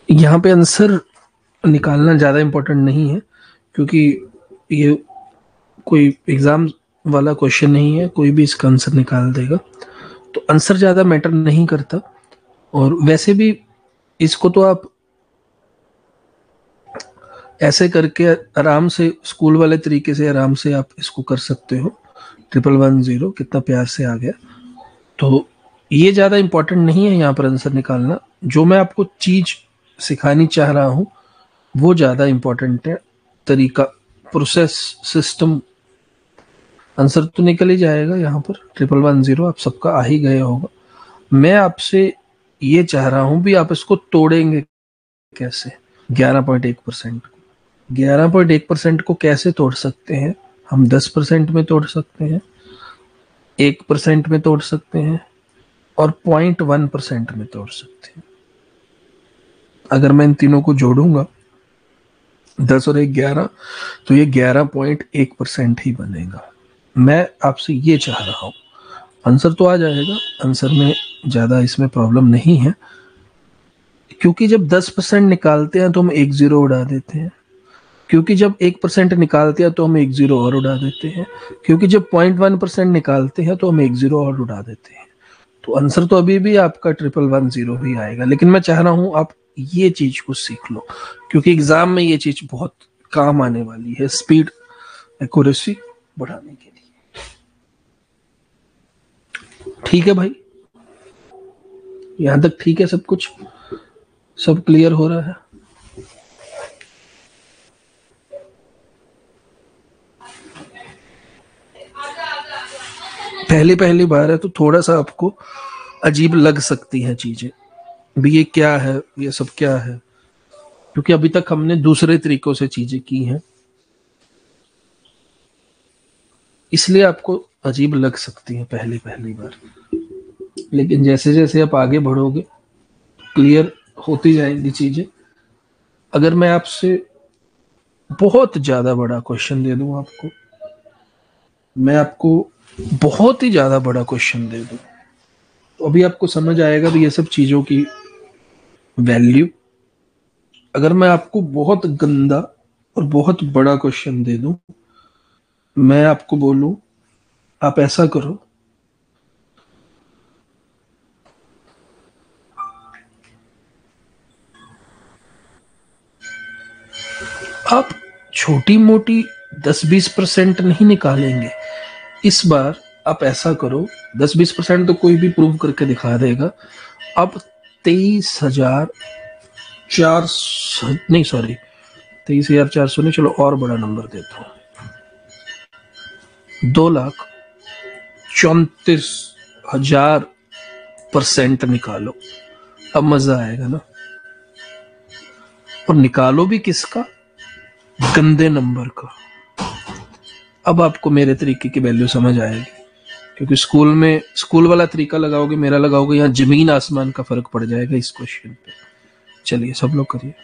Speaker 1: यहाँ पे आंसर निकालना ज़्यादा इम्पोर्टेंट नहीं है, क्योंकि ये कोई एग्जाम वाला क्वेश्चन नहीं है, कोई भी इसका आंसर निकाल देगा, तो आंसर ज़्यादा मैटर नहीं करता। और वैसे भी इसको तो आप ऐसे करके आराम से, स्कूल वाले तरीके से आराम से आप इसको कर सकते हो। 1110 कितना प्यार से आ गया। तो ये ज़्यादा इम्पोर्टेंट नहीं है यहाँ पर आंसर निकालना, जो मैं आपको चीज़ सिखानी चाह रहा हूँ वो ज़्यादा इम्पोर्टेंट है। तरीका, प्रोसेस, सिस्टम, आंसर तो निकल ही जाएगा यहाँ पर। 1110 आप सबका आ ही गया होगा। मैं आपसे ये चाह रहा हूँ भी आप इसको तोड़ेंगे कैसे। 11.1%, 11.1% को कैसे तोड़ सकते हैं हम? 10% में तोड़ सकते हैं, 1% में तोड़ सकते हैं और 0.1% में तोड़ सकते हैं। अगर मैं इन तीनों को जोड़ूंगा 10 और 1 11, तो ये 11.1% ही बनेगा। मैं आपसे ये चाह रहा हूं, आंसर तो आ जाएगा, आंसर में ज्यादा इसमें प्रॉब्लम नहीं है, क्योंकि जब 10% निकालते हैं तो हम एक जीरो उड़ा देते हैं, क्योंकि जब 1% निकालते हैं तो हम एक जीरो और उड़ा देते हैं, क्योंकि जब 0.1% निकालते हैं तो हम एक जीरो और उड़ा देते हैं। तो आंसर तो अभी भी आपका 1110 ही आएगा। लेकिन मैं चाह रहा हूं आप ये चीज को सीख लो, क्योंकि एग्जाम में ये चीज बहुत काम आने वाली है, स्पीड, एक्यूरेसी बढ़ाने के लिए। ठीक है भाई, यहां तक ठीक है? सब कुछ सब क्लियर हो रहा है? पहली पहली बार है तो थोड़ा सा आपको अजीब लग सकती हैं चीजें भी, ये क्या है, ये सब क्या है, क्योंकि अभी तक हमने दूसरे तरीकों से चीजें की हैं, इसलिए आपको अजीब लग सकती है पहली पहली बार। लेकिन जैसे जैसे आप आगे बढ़ोगे क्लियर होती जाएंगी चीजें। अगर मैं आपसे बहुत ज्यादा बड़ा क्वेश्चन दे दूं आपको, मैं आपको बहुत ही ज्यादा बड़ा क्वेश्चन दे दूं, तो अभी आपको समझ आएगा भी ये सब चीजों की वैल्यू। अगर मैं आपको बहुत गंदा और बहुत बड़ा क्वेश्चन दे दूं, मैं आपको बोलूं आप ऐसा करो, आप छोटी मोटी 10-20% नहीं निकालेंगे इस बार, आप ऐसा करो, 10-20% तो कोई भी प्रूव करके दिखा देगा। अब 23,400 नहीं, सॉरी, 23,400 नहीं, चलो और बड़ा नंबर देता हूँ, 2,34,000% निकालो। अब मजा आएगा ना। और निकालो भी किसका? गंदे नंबर का। अब आपको मेरे तरीके की वैल्यू समझ आएगी, क्योंकि स्कूल में स्कूल वाला तरीका लगाओगे, मेरा लगाओगे, यहाँ जमीन आसमान का फर्क पड़ जाएगा इस क्वेश्चन पे। चलिए सब लोग करिए।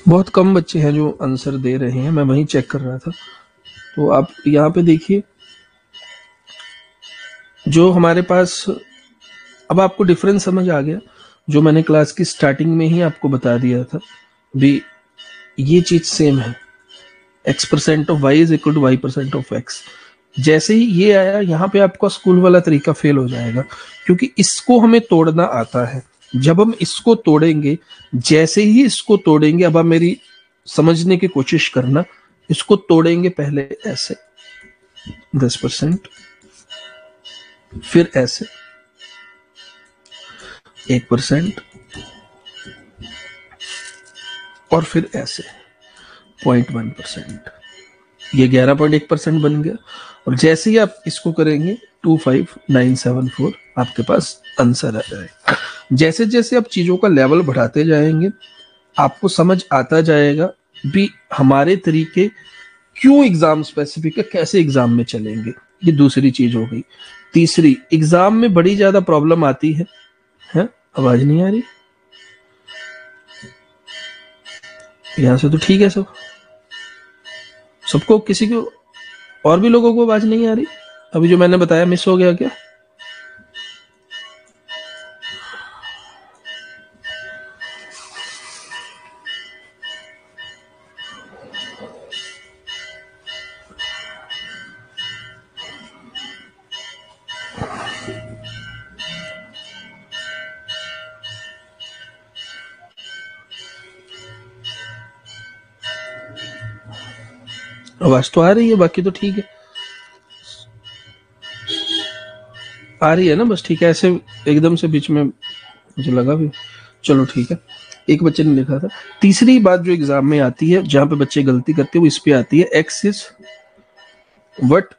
Speaker 1: बहुत कम बच्चे हैं जो आंसर दे रहे हैं, मैं वहीं चेक कर रहा था। तो आप यहाँ पे देखिए, जो हमारे पास, अब आपको डिफरेंस समझ आ गया, जो मैंने क्लास की स्टार्टिंग में ही आपको बता दिया था भी, ये चीज सेम है, x% of y is equal to y% of x। जैसे ही ये आया, यहाँ पे आपका स्कूल वाला तरीका फेल हो जाएगा, क्योंकि इसको हमें तोड़ना आता है। जब हम इसको तोड़ेंगे, जैसे ही इसको तोड़ेंगे, अब आप मेरी समझने की कोशिश करना, इसको तोड़ेंगे पहले ऐसे 10%, फिर ऐसे 1%, और फिर ऐसे 0.1%। ये 11.1% बन गया। और जैसे ही आप इसको करेंगे 25974 आपके पास आंसर आ जाएगा। जैसे जैसे आप चीजों का लेवल बढ़ाते जाएंगे, आपको समझ आता जाएगा भी हमारे तरीके क्यों एग्जाम स्पेसिफिक है, कैसे एग्जाम में चलेंगे। ये दूसरी चीज हो गई। तीसरी, एग्जाम में बड़ी ज्यादा प्रॉब्लम आती है, आवाज नहीं आ रही यहां से? तो ठीक है, सबको, किसी को और भी लोगों को आवाज नहीं आ रही? अभी जो मैंने बताया मिस हो गया क्या? आवाज तो आ रही है, बाकी तो ठीक है, आ रही है ना? बस ठीक है, ऐसे एकदम से बीच में मुझे लगा भी, चलो ठीक है। एक बच्चे ने लिखा था, तीसरी बात जो एग्जाम में आती है, जहां पे बच्चे गलती करते हैं, वो इस पे आती है, x is what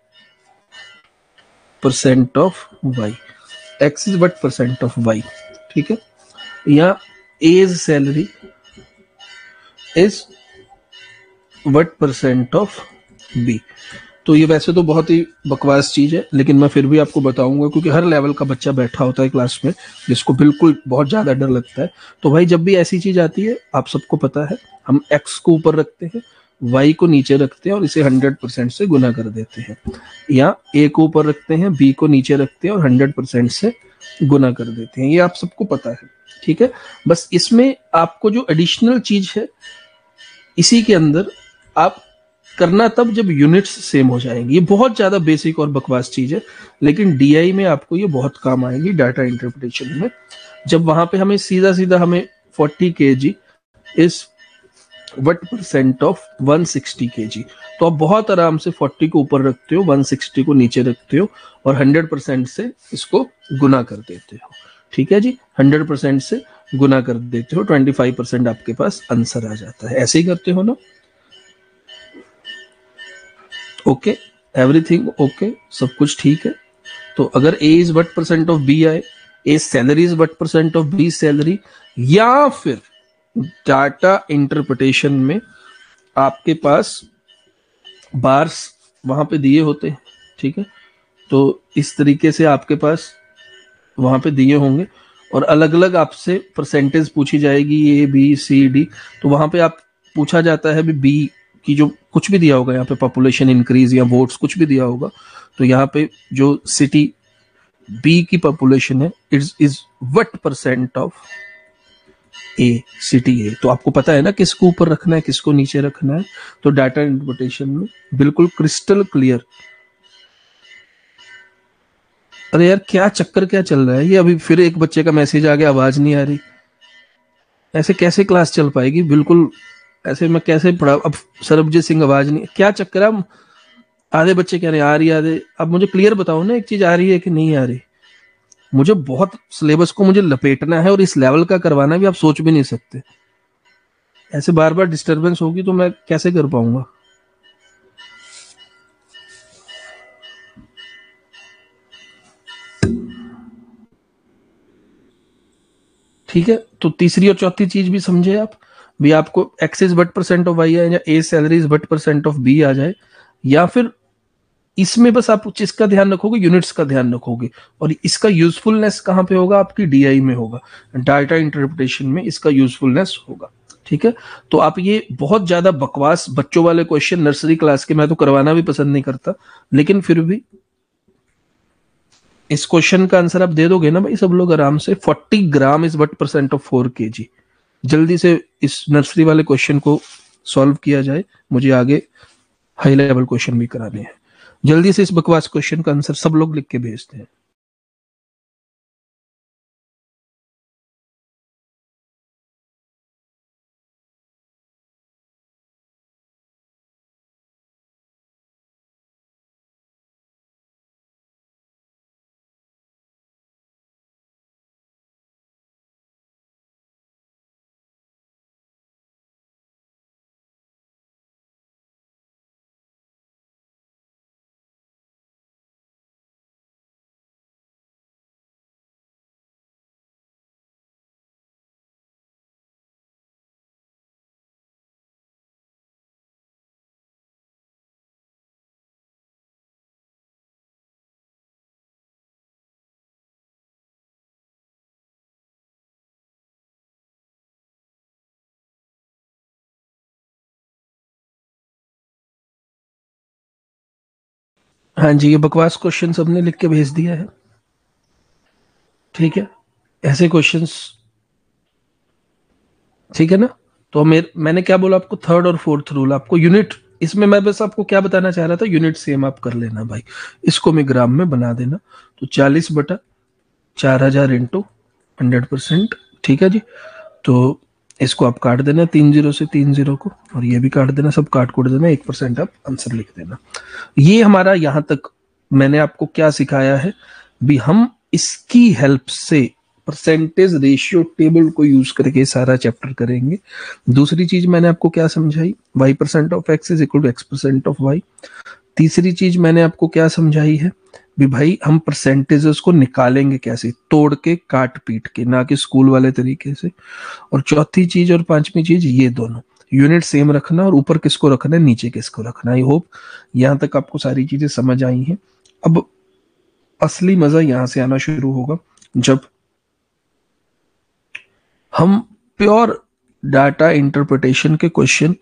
Speaker 1: % of y, x is what % of y, ठीक है। या A's salary is what % of b। तो ये वैसे तो बहुत ही बकवास चीज है, लेकिन मैं फिर भी आपको बताऊंगा, क्योंकि हर लेवल का बच्चा बैठा होता है क्लास में जिसको बिल्कुल बहुत ज्यादा डर लगता है। तो भाई जब भी ऐसी चीज आती है, आप सबको पता है, हम x को ऊपर रखते हैं, y को नीचे रखते हैं, और इसे 100% से गुना कर देते हैं, या a को ऊपर रखते हैं, b को नीचे रखते हैं, और 100% से गुना कर देते हैं। ये आप सबको पता है, ठीक है। बस इसमें आपको जो एडिशनल चीज है, इसी के अंदर आप करना तब जब यूनिट्स सेम हो जाएंगी। ये बहुत ज्यादा बेसिक और बकवास चीज है, लेकिन डीआई में आपको ये बहुत काम आएगी, डाटा इंटरप्रिटेशन में। जब वहां पे हमें सीधा सीधा हमें 40 kg is what % of 160 kg, तो आप बहुत आराम से 40 को ऊपर रखते हो, 160 को नीचे रखते हो, और 100% से इसको गुना कर देते हो, ठीक है जी। 100% से गुना कर देते हो, 25% आपके पास आंसर आ जाता है। ऐसे ही करते हो ना? ओके, एवरीथिंग ओके, सब कुछ ठीक है। तो अगर a is what % of b आए, a salary is what % of b salary, या फिर डाटा इंटरप्रिटेशन में आपके पास बार्स वहां पे दिए होते हैं, ठीक है। तो इस तरीके से आपके पास वहां पे दिए होंगे, और अलग अलग आपसे परसेंटेज पूछी जाएगी, A B C D। तो वहां पे आप पूछा जाता है भी B की जो कुछ भी दिया होगा, यहाँ पे पॉपुलेशन इंक्रीज या वोट्स कुछ भी दिया होगा, तो यहाँ पे जो सिटी बी की पॉपुलेशन है, is what % of A, city A. तो आपको पता है ना किसको ऊपर रखना है, किसको नीचे रखना है। तो डाटा इंटरप्रिटेशन में बिल्कुल क्रिस्टल क्लियर। अरे यार क्या चक्कर क्या चल रहा है ये? अभी फिर एक बच्चे का मैसेज आ गया, आवाज नहीं आ रही। ऐसे कैसे क्लास चल पाएगी? बिल्कुल ऐसे मैं कैसे पढ़ा? अब सरबजीत सिंह आवाज नहीं, क्या चक्कर है? आधे बच्चे कह रहे हैं आ रही, आधे। अब मुझे क्लियर बताओ ना, एक चीज आ रही है कि नहीं आ रही? मुझे बहुत सिलेबस को मुझे लपेटना है, और इस लेवल का करवाना भी आप सोच भी नहीं सकते। ऐसे बार बार डिस्टरबेंस होगी तो मैं कैसे कर पाऊंगा? ठीक है, तो तीसरी और चौथी चीज भी समझे आप भी। आपको x is what % of y है, या a salary is what % of b आ जाए, या फिर इसमें बस आप इसका ध्यान रखोगे, यूनिट्स का ध्यान रखोगे, और इसका यूजफुलनेस कहां पे होगा? आपकी डीआई में होगा, डाटा इंटरप्रिटेशन में इसका यूजफुलनेस होगा, ठीक है। तो आप ये बहुत ज्यादा बकवास बच्चों वाले क्वेश्चन नर्सरी क्लास के मैं तो करवाना भी पसंद नहीं करता, लेकिन फिर भी इस क्वेश्चन का आंसर आप दे दोगे ना भाई सब लोग आराम से। 40 gram is what percent of 4 kg। जल्दी से इस नर्सरी वाले क्वेश्चन को सॉल्व किया जाए, मुझे आगे हाई लेवल क्वेश्चन भी कराने हैं। जल्दी से इस बकवास क्वेश्चन का आंसर सब लोग लिख के भेजते हैं। हाँ जी, ये बकवास क्वेश्चन सबने लिख के भेज दिया है। ठीक है, ऐसे क्वेश्चंस, ठीक है ना। तो मैंने क्या बोला आपको, थर्ड और फोर्थ रूल आपको यूनिट, इसमें मैं बस आपको क्या बताना चाह रहा था, यूनिट सेम आप कर लेना भाई। इसको मैं ग्राम में बना देना। तो 40/4000 इंटू 100%। ठीक है जी। तो इसको आप काट देना 3 0 से 3 0 को, और ये भी काट देना, सब काट कूट देना, 1% आप आंसर लिख देना। ये हमारा यहां तक मैंने आपको क्या सिखाया है भी, हम इसकी हेल्प से परसेंटेज रेशियो टेबल को यूज करके सारा चैप्टर करेंगे। दूसरी चीज मैंने आपको क्या समझाई, y% of x is equal to x%of y। तीसरी चीज मैंने आपको क्या समझाई है भी भाई, हम परसेंटेजेस को निकालेंगे कैसे, तोड़ के काट पीट के, ना कि स्कूल वाले तरीके से। और चौथी चीज और पांचवी चीज, ये दोनों यूनिट सेम रखना, और ऊपर किसको रखना है, नीचे किसको रखना है। आई होप यहां तक आपको सारी चीजें समझ आई हैं। अब असली मजा यहां से आना शुरू होगा जब हम प्योर डाटा इंटरप्रिटेशन के क्वेश्चन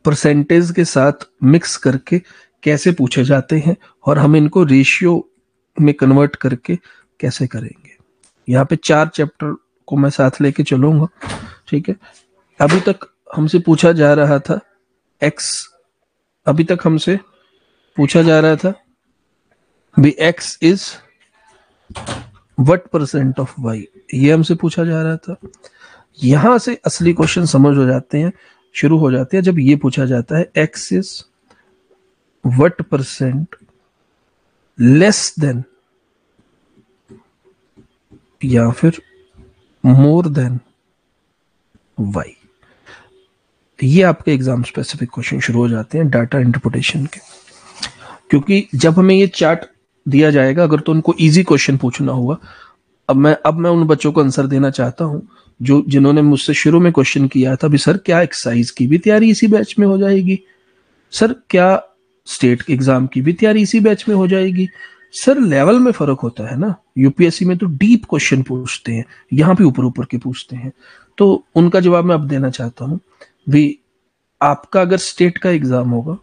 Speaker 1: परसेंटेज के साथ मिक्स करके कैसे पूछे जाते हैं, और हम इनको रेशियो में कन्वर्ट करके कैसे करेंगे। यहाँ पे 4 चैप्टर को मैं साथ लेके चलूंगा। ठीक है। अभी तक हमसे पूछा जा रहा था एक्स, अभी तक हमसे पूछा जा रहा था भी X is what percent of Y, ये हमसे पूछा जा रहा था। यहां से असली क्वेश्चन समझ हो जाते हैं, शुरू हो जाते हैं, जब ये पूछा जाता है x is what percent less then या फिर मोर देन वाई। ये आपके एग्जाम स्पेसिफिक क्वेश्चन शुरू हो जाते हैं डाटा इंटरप्रिटेशन के। क्योंकि जब हमें ये चार्ट दिया जाएगा, अगर तो उनको इजी क्वेश्चन पूछना होगा। अब मैं उन बच्चों को आंसर देना चाहता हूं जो जिन्होंने मुझसे शुरू में क्वेश्चन किया था भी सर क्या एक्साइज की भी तैयारी इसी बैच में हो जाएगी, सर क्या स्टेट एग्जाम की भी तैयारी इसी बैच में हो जाएगी। सर लेवल में फर्क होता है ना, यूपीएससी में तो डीप क्वेश्चन पूछते हैं, यहाँ पे ऊपर ऊपर के पूछते हैं। तो उनका जवाब मैं अब देना चाहता हूँ भी, आपका अगर स्टेट का एग्जाम होगा,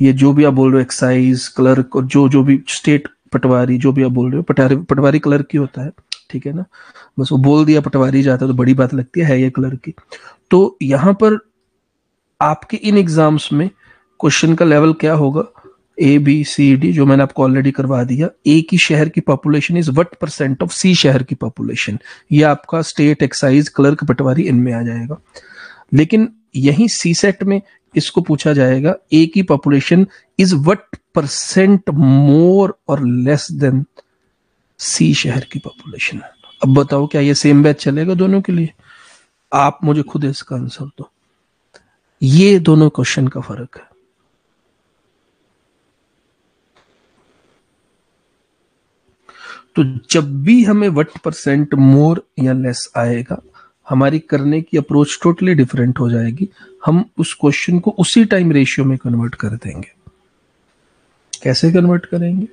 Speaker 1: ये जो भी आप बोल रहे हो एक्साइज क्लर्क और जो जो भी स्टेट पटवारी, जो भी आप बोल रहे हो, पटवारी क्लर्क की होता है। ठीक है ना, बस वो बोल दिया पटवारी जाता है तो बड़ी बात लगती है ये क्लर्क की। तो यहाँ पर आपके इन एग्जाम्स में क्वेश्चन का लेवल क्या होगा, ए बी सी डी, जो मैंने आपको ऑलरेडी करवा दिया। ए की शहर की population is what percent of C शहर की पॉपुलेशन, ये आपका स्टेट एक्साइज क्लर्क पटवारी इनमें आ जाएगा। लेकिन यही सी सेट में इसको पूछा जाएगा, ए की population is what percent more और लेस देन सी शहर की पॉपुलेशन। अब बताओ क्या ये सेम बैच चलेगा दोनों के लिए? आप मुझे खुद इसका आंसर दो। ये दोनों क्वेश्चन का फर्क है। तो जब भी हमें वट परसेंट मोर या लेस आएगा, हमारी करने की अप्रोच टोटली डिफरेंट हो जाएगी। हम उस क्वेश्चन को उसी टाइम रेशियो में कन्वर्ट कर देंगे। कैसे कन्वर्ट करेंगे?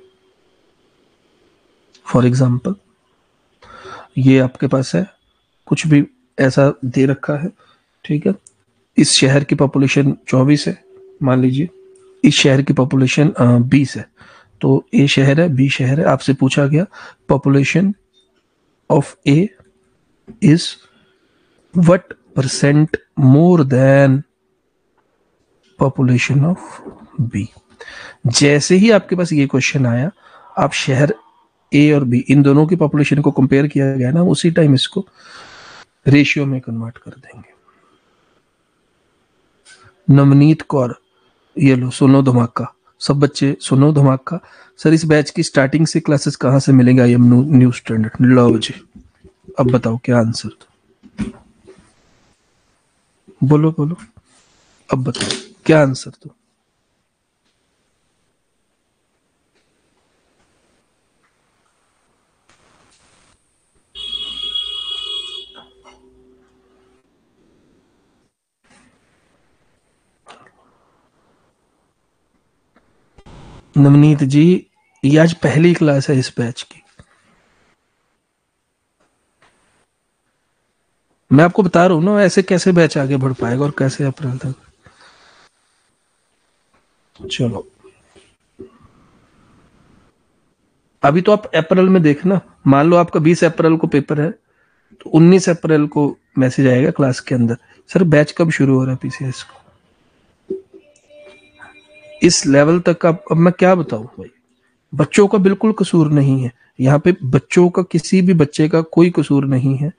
Speaker 1: फॉर एग्जाम्पल ये आपके पास है, कुछ भी ऐसा दे रखा है ठीक है, इस शहर की पॉपुलेशन 24 है मान लीजिए, इस शहर की पॉपुलेशन 20 है, तो ए शहर है, बी शहर है, आपसे पूछा गया population of A is what percent more than population of B. जैसे ही आपके पास ये क्वेश्चन आया, आप शहर ए और बी इन दोनों की पॉपुलेशन को कंपेयर किया गया ना, उसी टाइम इसको रेशियो में कन्वर्ट कर देंगे। नवनीत कौर, ये लो सुनो धमाका, सब बच्चे सुनो धमाका। सर इस बैच की स्टार्टिंग से क्लासेस कहाँ से मिलेंगे? I am new student. लो जी, अब बताओ क्या आंसर? बोलो बोलो, अब बताओ क्या आंसर? तो नवनीत जी, ये आज पहली क्लास है इस बैच की। मैं आपको बता रहा हूँ ना, ऐसे कैसे बैच आगे बढ़ पाएगा और कैसे अप्रैल तक। चलो अभी तो आप अप्रैल में देखना, मान लो आपका 20 अप्रैल को पेपर है, तो 19 अप्रैल को मैसेज आएगा क्लास के अंदर, सर बैच कब शुरू हो रहा है पीसीएस को। इस लेवल तक का अब मैं क्या बताऊं भाई, बच्चों का बिल्कुल कसूर नहीं है यहाँ पे, बच्चों का किसी भी बच्चे का कोई कसूर नहीं है।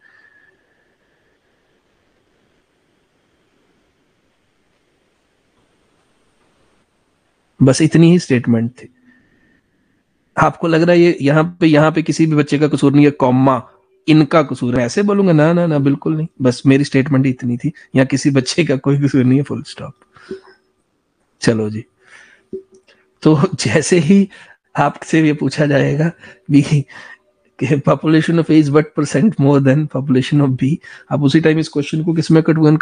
Speaker 1: बस इतनी ही स्टेटमेंट थी। आपको लग रहा है ये यहाँ पे किसी भी बच्चे का कसूर नहीं है, कॉमा इनका कसूर है, ऐसे बोलूंगा? ना ना ना, बिल्कुल नहीं। बस मेरी स्टेटमेंट इतनी थी, यहाँ किसी बच्चे का कोई कसूर नहीं है, फुल स्टॉप। चलो जी, तो जैसे ही आपसे ये पूछा जाएगा भी population of A is what percent more than population of B, आप उसी टाइम इस क्वेश्चन को किसमें कन्वर्ट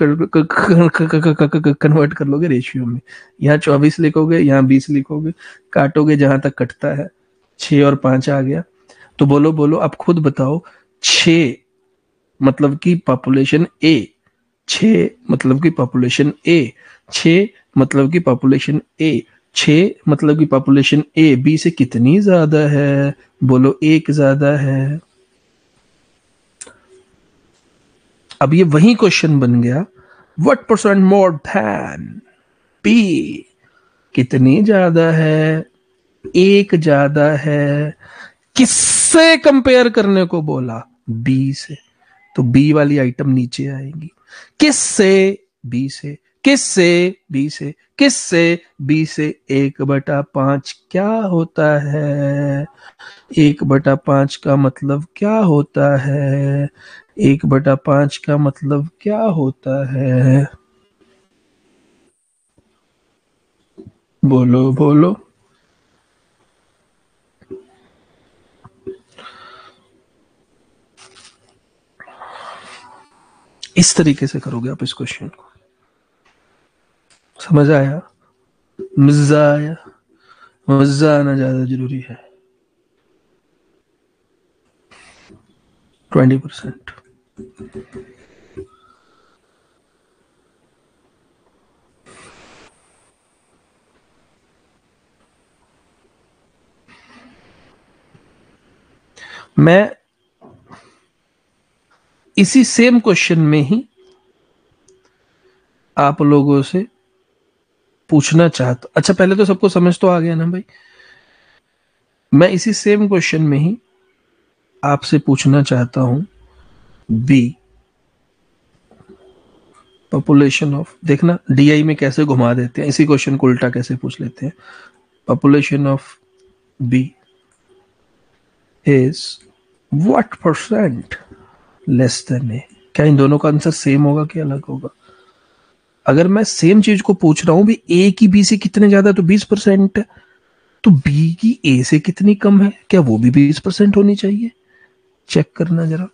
Speaker 1: कर लोगे? रेशियो में। यहाँ 24 लिखोगे, यहाँ 20 लिखोगे, काटोगे जहां तक कटता है, 6 और 5 आ गया। तो बोलो बोलो, आप खुद बताओ, 6 मतलब की पॉपुलेशन ए, 6 मतलब की पॉपुलेशन ए, 6 मतलब की पॉपुलेशन ए, 6 मतलब की पॉपुलेशन ए बी से कितनी ज्यादा है? बोलो, एक ज्यादा है। अब ये वही क्वेश्चन बन गया, what percent more than B, कितनी ज्यादा है? एक ज्यादा है। किससे कंपेयर करने को बोला? बी से, तो बी वाली आइटम नीचे आएगी। किससे? बी से। किससे? बी से। किससे? बी से। 1/5 क्या होता है? 1/5 का मतलब क्या होता है? 1/5 का मतलब क्या होता है? बोलो बोलो। इस तरीके से करोगे आप इस क्वेश्चन को। समझ आया? मजा आया? मजा आना ज्यादा जरूरी है। 20%। मैं इसी सेम क्वेश्चन में ही आप लोगों से पूछना चाहता, अच्छा पहले तो सबको समझ तो आ गया ना भाई। मैं इसी सेम क्वेश्चन में ही आपसे पूछना चाहता हूं, बी पॉपुलेशन ऑफ, देखना डीआई में कैसे घुमा देते हैं, इसी क्वेश्चन को उल्टा कैसे पूछ लेते हैं। Population of B is what percent less than A. क्या इन दोनों का आंसर सेम होगा कि अलग होगा? अगर मैं सेम चीज को पूछ रहा हूं भी, ए की बी से कितने ज्यादा, तो 20% है, तो बी की ए से कितनी कम है, क्या वो भी 20% होनी चाहिए? चेक करना जरा।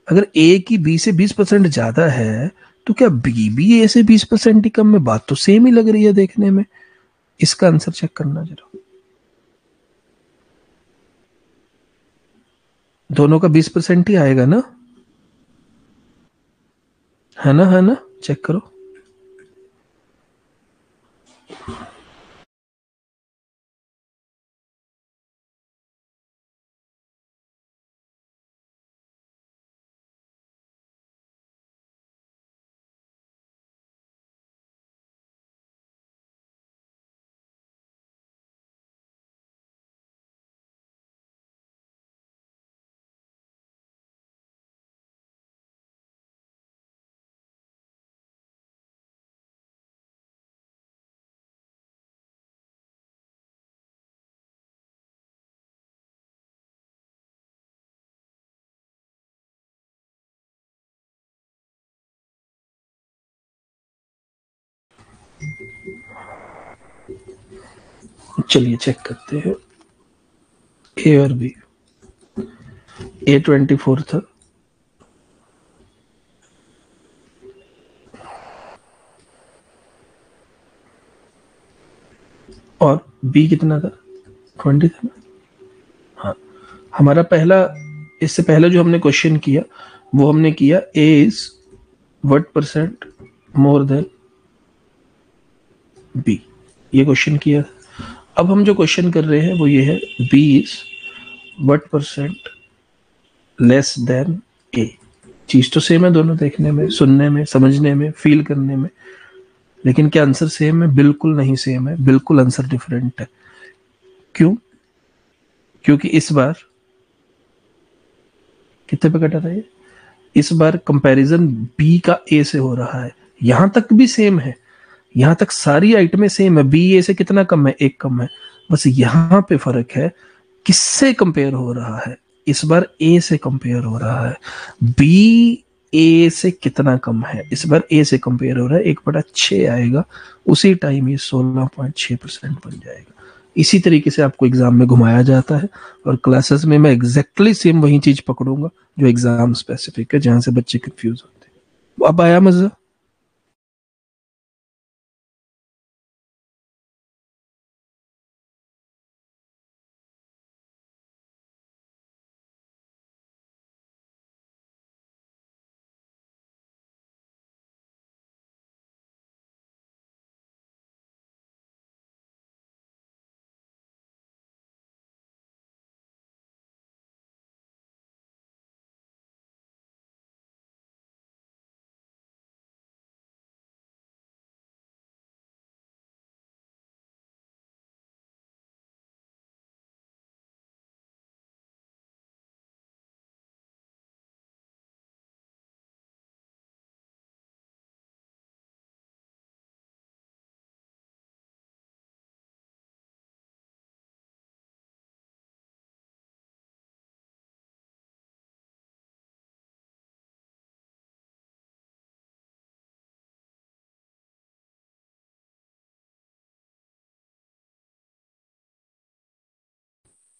Speaker 1: अगर ए की बी से 20% ज्यादा है, तो क्या बी भी ए से 20% ही कम है? बात तो सेम ही लग रही है देखने में। इसका आंसर चेक करना जरा। दोनों का 20% ही आएगा ना, है ना? है ना? चेक करो। चलिए चेक करते हैं। ए और बी, A24 था और बी कितना था, 20 था ना। हाँ, हमारा पहला, इससे पहले जो हमने क्वेश्चन किया वो हमने किया A is what percent more than B, ये क्वेश्चन किया। अब हम जो क्वेश्चन कर रहे हैं वो ये है, B is what percent less than A. चीज तो सेम है दोनों, देखने में, सुनने में, समझने में, फील करने में, लेकिन क्या आंसर सेम है? बिल्कुल नहीं सेम है, बिल्कुल आंसर डिफरेंट है। क्यों? क्योंकि इस बार कितने पे कटा था ये, इस बार कंपैरिजन बी का ए से हो रहा है। यहां तक भी सेम है, यहां तक सारी आइटमें सेम है, बी ए से कितना कम है, एक कम है। बस यहां पे फर्क है किससे कंपेयर हो रहा है। इस बार ए से कंपेयर हो रहा है, बी ए से कितना कम है, इस बार ए से कंपेयर हो रहा है, 1/6 आएगा, उसी टाइम ये 16.6% बन जाएगा। इसी तरीके से आपको एग्जाम में घुमाया जाता है, और क्लासेस में मैं एग्जैक्टली सेम वही चीज पकड़ूंगा जो एग्जाम स्पेसिफिक है, जहां से बच्चे कंफ्यूज होते हैं। अब आया मजा?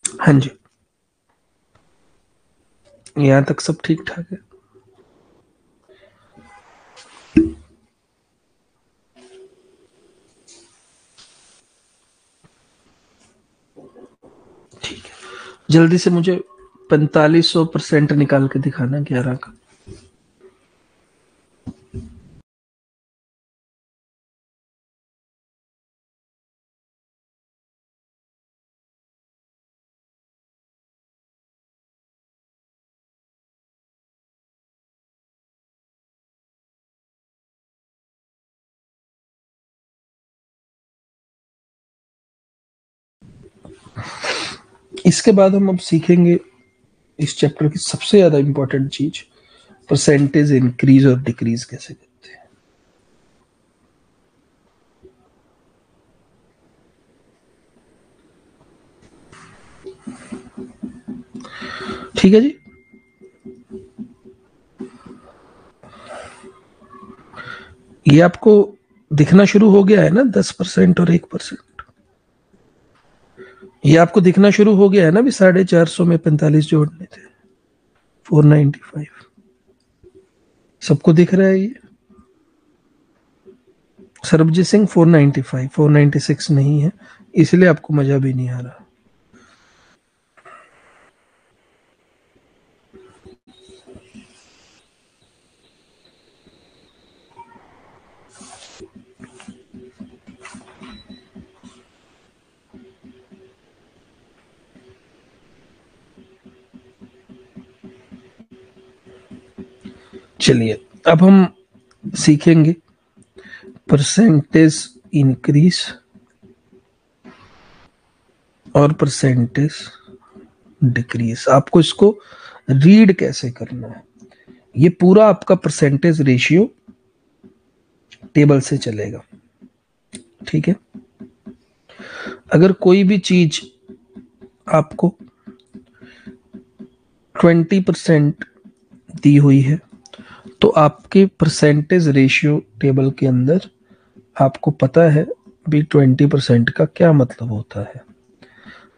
Speaker 1: हाँ जी, यहाँ तक सब ठीक ठाक है। ठीक है, जल्दी से मुझे 4500% निकाल के दिखाना 11 का। इसके बाद हम अब सीखेंगे इस चैप्टर की सबसे ज्यादा इंपॉर्टेंट चीज, परसेंटेज इंक्रीज और डिक्रीज कैसे करते हैं। ठीक है जी, ये आपको दिखना शुरू हो गया है ना, 10% और 1%। ये आपको दिखना शुरू हो गया है ना भी, 450 में 45 जोड़ने थे, 495। सबको दिख रहा है ये? सरबजीत सिंह 495, 496 नहीं है, इसलिए आपको मजा भी नहीं आ रहा। चलिए अब हम सीखेंगे परसेंटेज इंक्रीज और परसेंटेज डिक्रीज। आपको इसको रीड कैसे करना है, ये पूरा आपका परसेंटेज रेशियो टेबल से चलेगा। ठीक है, अगर कोई भी चीज आपको 20% दी हुई है तो आपके परसेंटेज रेशियो टेबल के अंदर आपको पता है भी 20% का क्या मतलब होता है।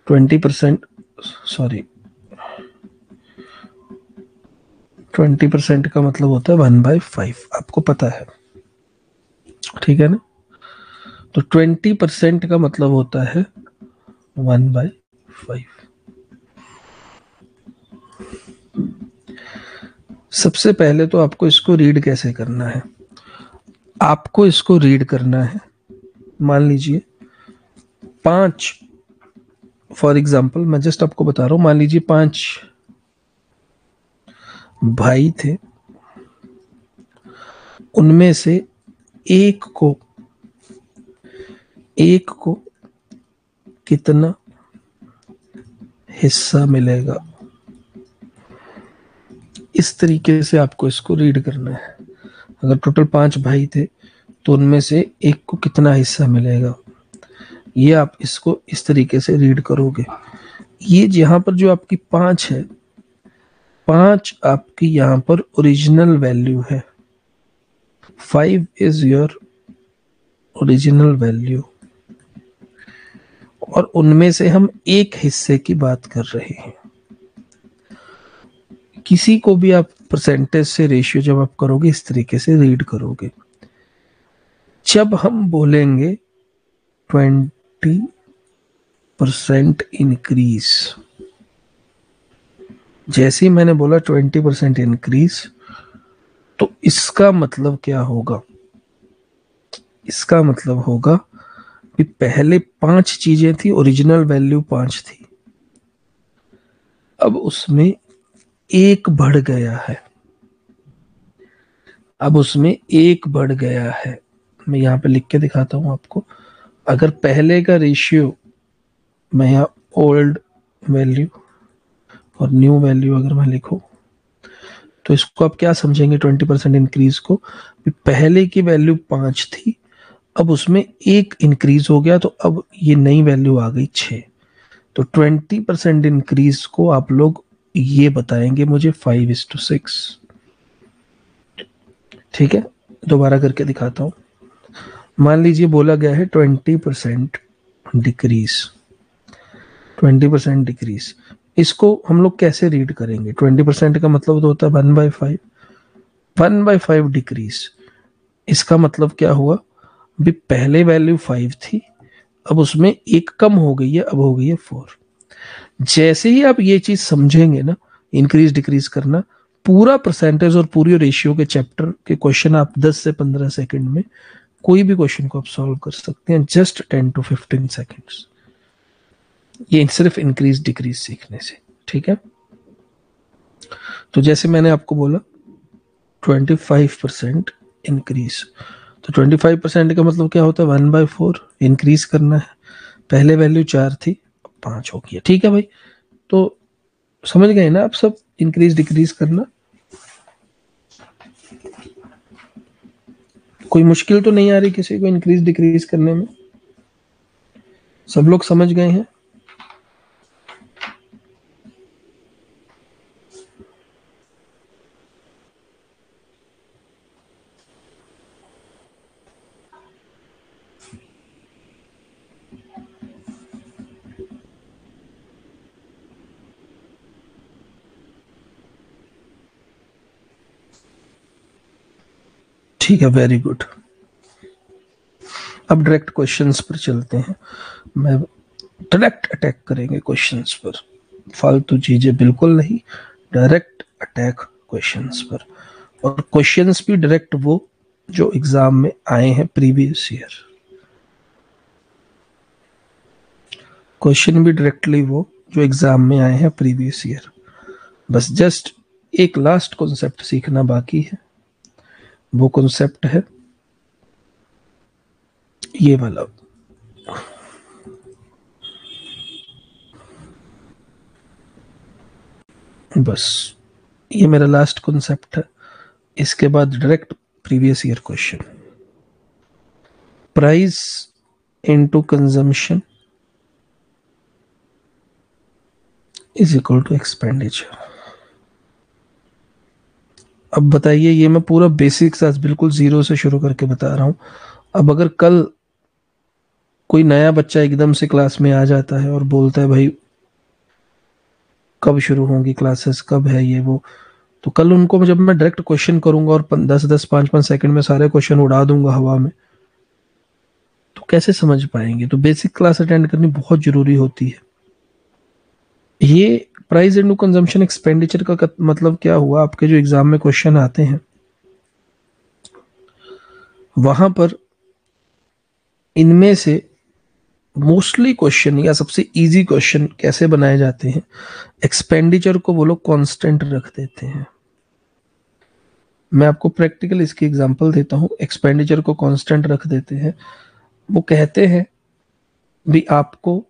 Speaker 1: 20% का मतलब होता है 1/5, आपको पता है, ठीक है ना। तो 20% का मतलब होता है 1/5। सबसे पहले तो आपको इसको रीड कैसे करना है, आपको इसको रीड करना है। मान लीजिए 5, फॉर एग्जाम्पल मैं जस्ट आपको बता रहा हूं, मान लीजिए 5 भाई थे, उनमें से एक को कितना हिस्सा मिलेगा, इस तरीके से आपको इसको रीड करना है। अगर टोटल 5 भाई थे तो उनमें से एक को कितना हिस्सा मिलेगा, ये आप इसको इस तरीके से रीड करोगे। ये यहां पर जो आपकी 5 है, 5 आपकी यहां पर ओरिजिनल वैल्यू है, 5 इज योर ओरिजिनल वैल्यू, और उनमें से हम एक हिस्से की बात कर रहे हैं। किसी को भी आप परसेंटेज से रेशियो जब आप करोगे इस तरीके से रीड करोगे। जब हम बोलेंगे 20% इंक्रीज, जैसे ही मैंने बोला 20% इंक्रीज, तो इसका मतलब क्या होगा, इसका मतलब होगा कि पहले 5 चीजें थी, ओरिजिनल वैल्यू 5 थी, अब उसमें एक बढ़ गया है, अब उसमें एक बढ़ गया है। मैं यहां पे लिख के दिखाता हूं आपको। अगर पहले का रेशियो मैं यहाँ ओल्ड वैल्यू और न्यू वैल्यू अगर मैं लिखूं तो इसको आप क्या समझेंगे 20% इंक्रीज को, पहले की वैल्यू 5 थी, अब उसमें एक इंक्रीज हो गया, तो अब ये नई वैल्यू आ गई 6। तो 20% इंक्रीज को आप लोग ये बताएंगे मुझे 5:6। ठीक है, दोबारा करके दिखाता हूं। मान लीजिए बोला गया है 20% डिक्रीज, 20% डिक्रीज, इसको हम लोग कैसे रीड करेंगे। 20% का मतलब तो होता है 1/5, 1/5 डिक्रीज, इसका मतलब क्या हुआ भी पहले वैल्यू 5 थी, अब उसमें एक कम हो गई है, अब हो गई है 4। जैसे ही आप ये चीज समझेंगे ना, इंक्रीज डिक्रीज करना, पूरा परसेंटेज और पूरी रेशियो के चैप्टर के क्वेश्चन आप 10 से 15 सेकंड में कोई भी क्वेश्चन को आप सॉल्व कर सकते हैं, जस्ट 10 to 15 सेकंड्स, ये सिर्फ इंक्रीज डिक्रीज सीखने से। ठीक है, तो जैसे मैंने आपको बोला 25% इंक्रीज, तो 25% का मतलब क्या होता है 1/4 इंक्रीज करना है, पहले वैल्यू 4 थी, 5 हो गई। ठीक है भाई, तो समझ गए ना आप सब इंक्रीज डिक्रीज करना। कोई मुश्किल तो नहीं आ रही किसी को इंक्रीज डिक्रीज करने में, सब लोग समझ गए हैं। ठीक है, वेरी गुड। अब डायरेक्ट क्वेश्चंस पर चलते हैं, मैं डायरेक्ट अटैक करेंगे क्वेश्चंस पर, फालतू चीजें बिल्कुल नहीं, डायरेक्ट अटैक क्वेश्चंस पर। और क्वेश्चंस भी डायरेक्ट वो जो एग्जाम में आए हैं प्रीवियस ईयर, क्वेश्चन भी डायरेक्टली वो जो एग्जाम में आए हैं प्रीवियस ईयर। बस जस्ट एक लास्ट कॉन्सेप्ट सीखना बाकी है, वो कॉन्सेप्ट है ये वाला। बस ये मेरा लास्ट कॉन्सेप्ट है। इसके बाद direct previous year question. Price into consumption is equal to expenditure. अब बताइए, ये मैं पूरा बेसिक्स आज बिल्कुल जीरो से शुरू करके बता रहा हूं। अब अगर कल कोई नया बच्चा एकदम से क्लास में आ जाता है और बोलता है भाई कब शुरू होंगी क्लासेस, कब है ये वो, तो कल उनको जब मैं डायरेक्ट क्वेश्चन करूंगा और 10-10 5-5 सेकंड में सारे क्वेश्चन उड़ा दूंगा हवा में, तो कैसे समझ पाएंगे। तो बेसिक क्लास अटेंड करनी बहुत जरूरी होती है। ये प्राइस इनटू कंजम्पशन एक्सपेंडिचर का मतलब क्या हुआ, आपके जो एग्जाम में क्वेश्चन आते हैं वहां पर इनमें से मोस्टली क्वेश्चन या सबसे इजी क्वेश्चन कैसे बनाए जाते हैं, एक्सपेंडिचर को वो लोग कांस्टेंट रख देते हैं। मैं आपको प्रैक्टिकल इसकी एग्जांपल देता हूं। एक्सपेंडिचर को कांस्टेंट रख देते हैं, वो कहते हैं भी आपको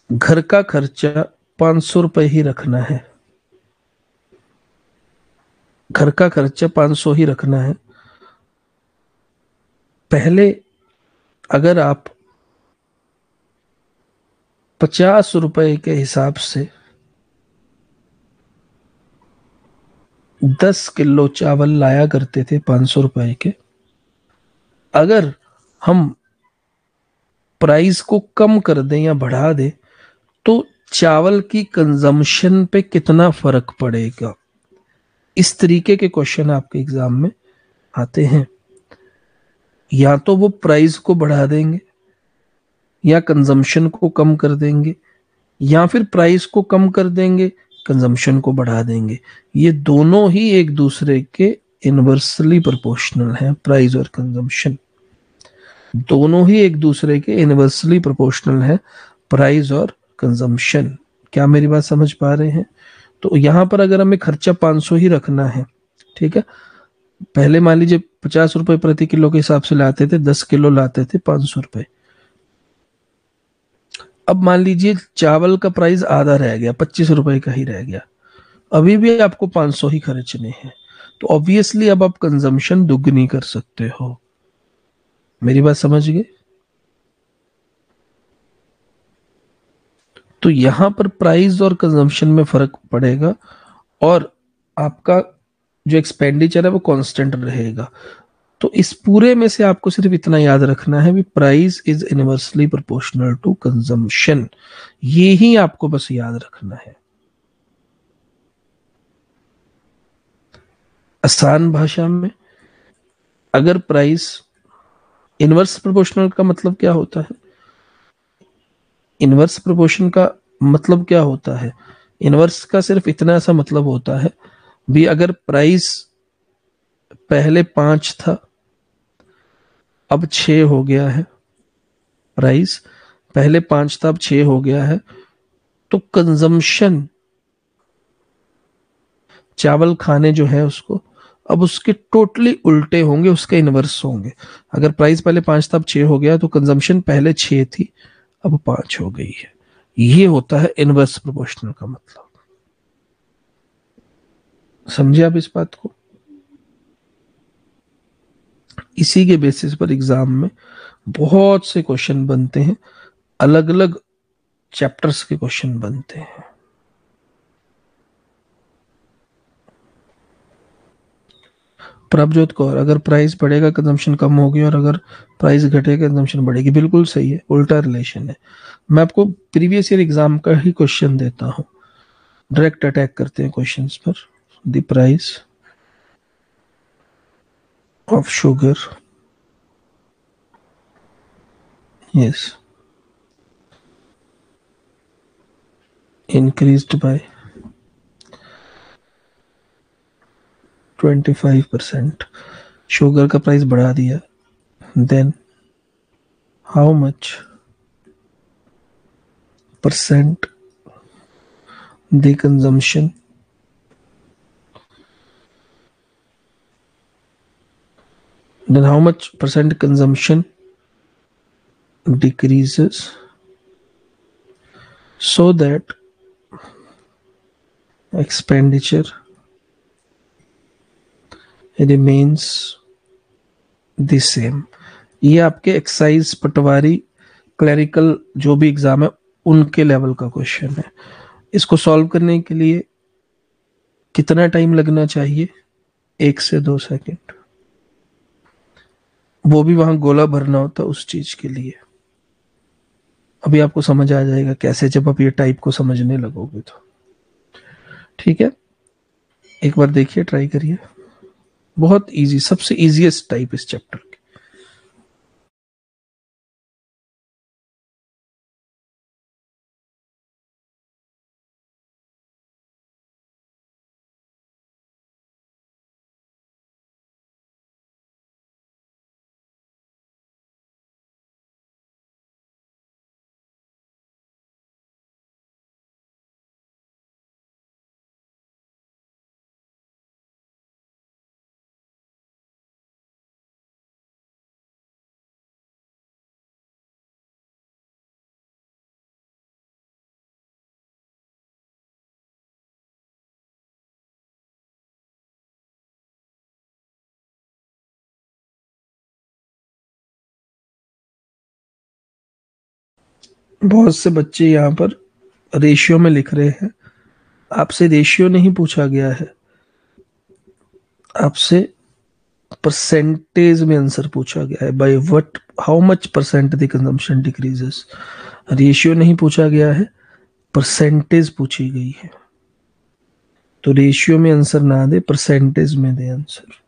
Speaker 1: घर का खर्चा 500 रुपए ही रखना है, घर का खर्चा 500 ही रखना है। पहले अगर आप 50 रुपए के हिसाब से 10 किलो चावल लाया करते थे 500 रुपए के, अगर हम प्राइस को कम कर दें या बढ़ा दें तो चावल की कंजम्पशन पे कितना फर्क पड़ेगा। इस तरीके के क्वेश्चन आपके एग्जाम में आते हैं। या तो वो प्राइस को बढ़ा देंगे या कंजम्पशन को कम कर देंगे, या फिर प्राइस को कम कर देंगे कंजम्पशन को बढ़ा देंगे। ये दोनों ही एक दूसरे के इनवर्सली प्रोपोर्शनल हैं। प्राइस और कंजम्पशन दोनों ही एक दूसरे के इनवर्सली प्रोपोर्शनल है, प्राइस और कंजम्पशन। क्या मेरी बात समझ पा रहे हैं। तो यहां पर अगर हमें खर्चा 500 ही रखना है, ठीक है, पहले मान लीजिए 50 रुपए प्रति किलो के हिसाब से लाते थे, 10 किलो लाते थे 500 रुपए। अब मान लीजिए चावल का प्राइस आधा रह गया, 25 रुपए का ही रह गया, अभी भी आपको 500 ही खर्चने हैं। तो ऑब्वियसली अब आप कंजम्पशन दुगनी कर सकते हो। मेरी बात समझ गए। तो यहां पर प्राइस और कंजम्पशन में फर्क पड़ेगा और आपका जो एक्सपेंडिचर है वो कांस्टेंट रहेगा। तो इस पूरे में से आपको सिर्फ इतना याद रखना है, price is inversely proportional to consumption. ये ही आपको बस याद रखना है। आसान भाषा में, अगर प्राइस इनवर्स प्रोपोर्शनल का मतलब क्या होता है, इनवर्स प्रोपोर्शन का मतलब क्या होता है, इनवर्स का सिर्फ इतना सा मतलब होता है भी अगर प्राइस पहले 5 था अब 6 हो गया है, प्राइस पहले 5 था अब 6 हो गया है, तो कंजम्पशन चावल खाने जो है उसको अब उसके टोटली उल्टे होंगे, उसके इनवर्स होंगे। अगर प्राइस पहले 5 था अब 6 हो गया तो कंजम्पशन पहले 6 थी अब 5 हो गई है। ये होता है इनवर्स प्रोपोर्शनल का मतलब। समझे आप इस बात को। इसी के बेसिस पर एग्जाम में बहुत से क्वेश्चन बनते हैं, अलग अलग चैप्टर्स के क्वेश्चन बनते हैं। प्रभजोत कौर, अगर प्राइस बढ़ेगा कंजम्पशन कम होगी और अगर प्राइस घटेगा कंजम्पशन बढ़ेगी। बिल्कुल सही है, उल्टा रिलेशन है। मैं आपको प्रीवियस ईयर एग्जाम का ही क्वेश्चन देता हूं, डायरेक्ट अटैक करते हैं क्वेश्चंस पर। The price of sugar, yes, increased by 25%। Sugar का प्राइस बढ़ा दिया, then how much percent the consumption then how much percent consumption decreases so that expenditure remains the same। ये आपके एक्साइज पटवारी clerical जो भी एग्जाम है उनके लेवल का क्वेश्चन है। इसको सॉल्व करने के लिए कितना टाइम लगना चाहिए? 1 से 2 सेकंड। वो भी वहां गोला भरना होता उस चीज के लिए। अभी आपको समझ आ जाएगा कैसे, जब आप ये टाइप को समझने लगोगे तो। ठीक है, एक बार देखिए, ट्राई करिए। बहुत इजी, सबसे इजीएस्ट टाइप इस चैप्टर की। बहुत से बच्चे यहाँ पर रेशियो में लिख रहे हैं। आपसे रेशियो नहीं पूछा गया है, आपसे परसेंटेज में आंसर पूछा गया है। By what, how much percent the consumption decreases. Ratio नहीं पूछा गया है, परसेंटेज पूछी गई है। तो रेशियो में आंसर ना दे, परसेंटेज में दे आंसर।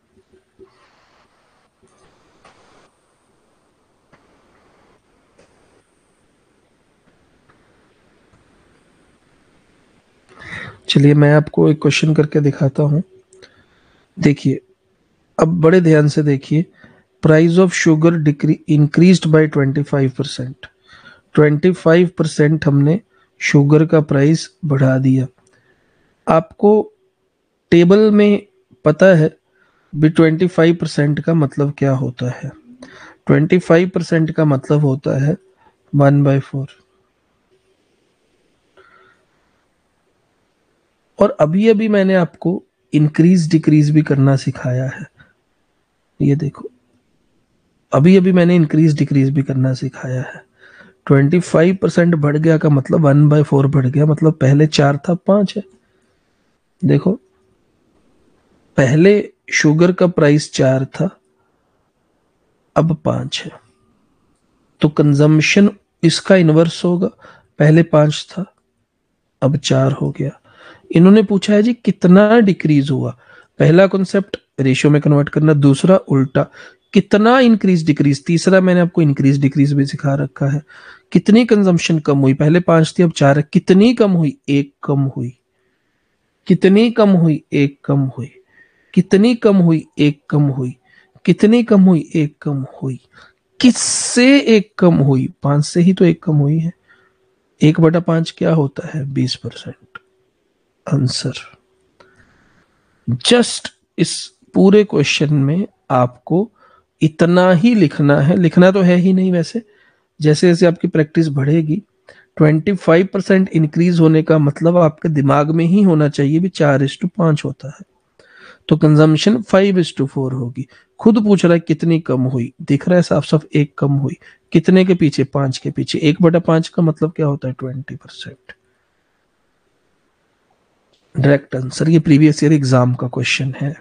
Speaker 1: चलिए मैं आपको एक क्वेश्चन करके दिखाता हूं। देखिए, अब बड़े ध्यान से देखिए। Price of sugar decree increased by 25%। 25% हमने शुगर का प्राइस बढ़ा दिया। आपको टेबल में पता है भी 25% का मतलब क्या होता है? 25% का मतलब होता है 1/4। और अभी अभी मैंने आपको इंक्रीज डिक्रीज भी करना सिखाया है। ये देखो, अभी अभी मैंने इंक्रीज डिक्रीज भी करना सिखाया है। 25% बढ़ गया का मतलब 1/4 बढ़ गया, मतलब पहले 4 था 5 है। देखो, पहले शुगर का प्राइस 4 था, अब 5 है। तो कंजम्पशन इसका इनवर्स होगा। पहले 5 था, अब 4 हो गया। इन्होंने पूछा है जी कितना डिक्रीज हुआ। पहला कॉन्सेप्ट रेशियो में कन्वर्ट करना, दूसरा उल्टा कितना इंक्रीज डिक्रीज, तीसरा मैंने आपको इंक्रीज डिक्रीज भी सिखा रखा है। कितनी कंजम्पशन कम हुई, पहले 5 थी अब 4 है। कितनी कम हुई? 1 कम हुई। कितनी कम हुई? 1 कम हुई। कितनी कम हुई? 1 कम हुई। कितनी कम हुई? 1 कम हुई। किससे 1 कम हुई? 5 से ही तो 1 कम हुई है। 1/5 क्या होता है? 20%। आंसर। जस्ट इस पूरे क्वेश्चन में आपको इतना ही लिखना है। लिखना तो है ही नहीं वैसे, जैसे जैसे आपकी प्रैक्टिस बढ़ेगी 25% इंक्रीज होने का मतलब आपके दिमाग में ही होना चाहिए भी 4:5 होता है। तो कंजम्पशन 5:4 होगी। खुद पूछ रहा है कितनी कम हुई, दिख रहा है साफ साफ 1 कम हुई। कितने के पीछे? 5 के पीछे। 1/5 का मतलब क्या होता है? 20%। Direct answer. ये प्रीवियस ईयर एग्जाम का क्वेश्चन है।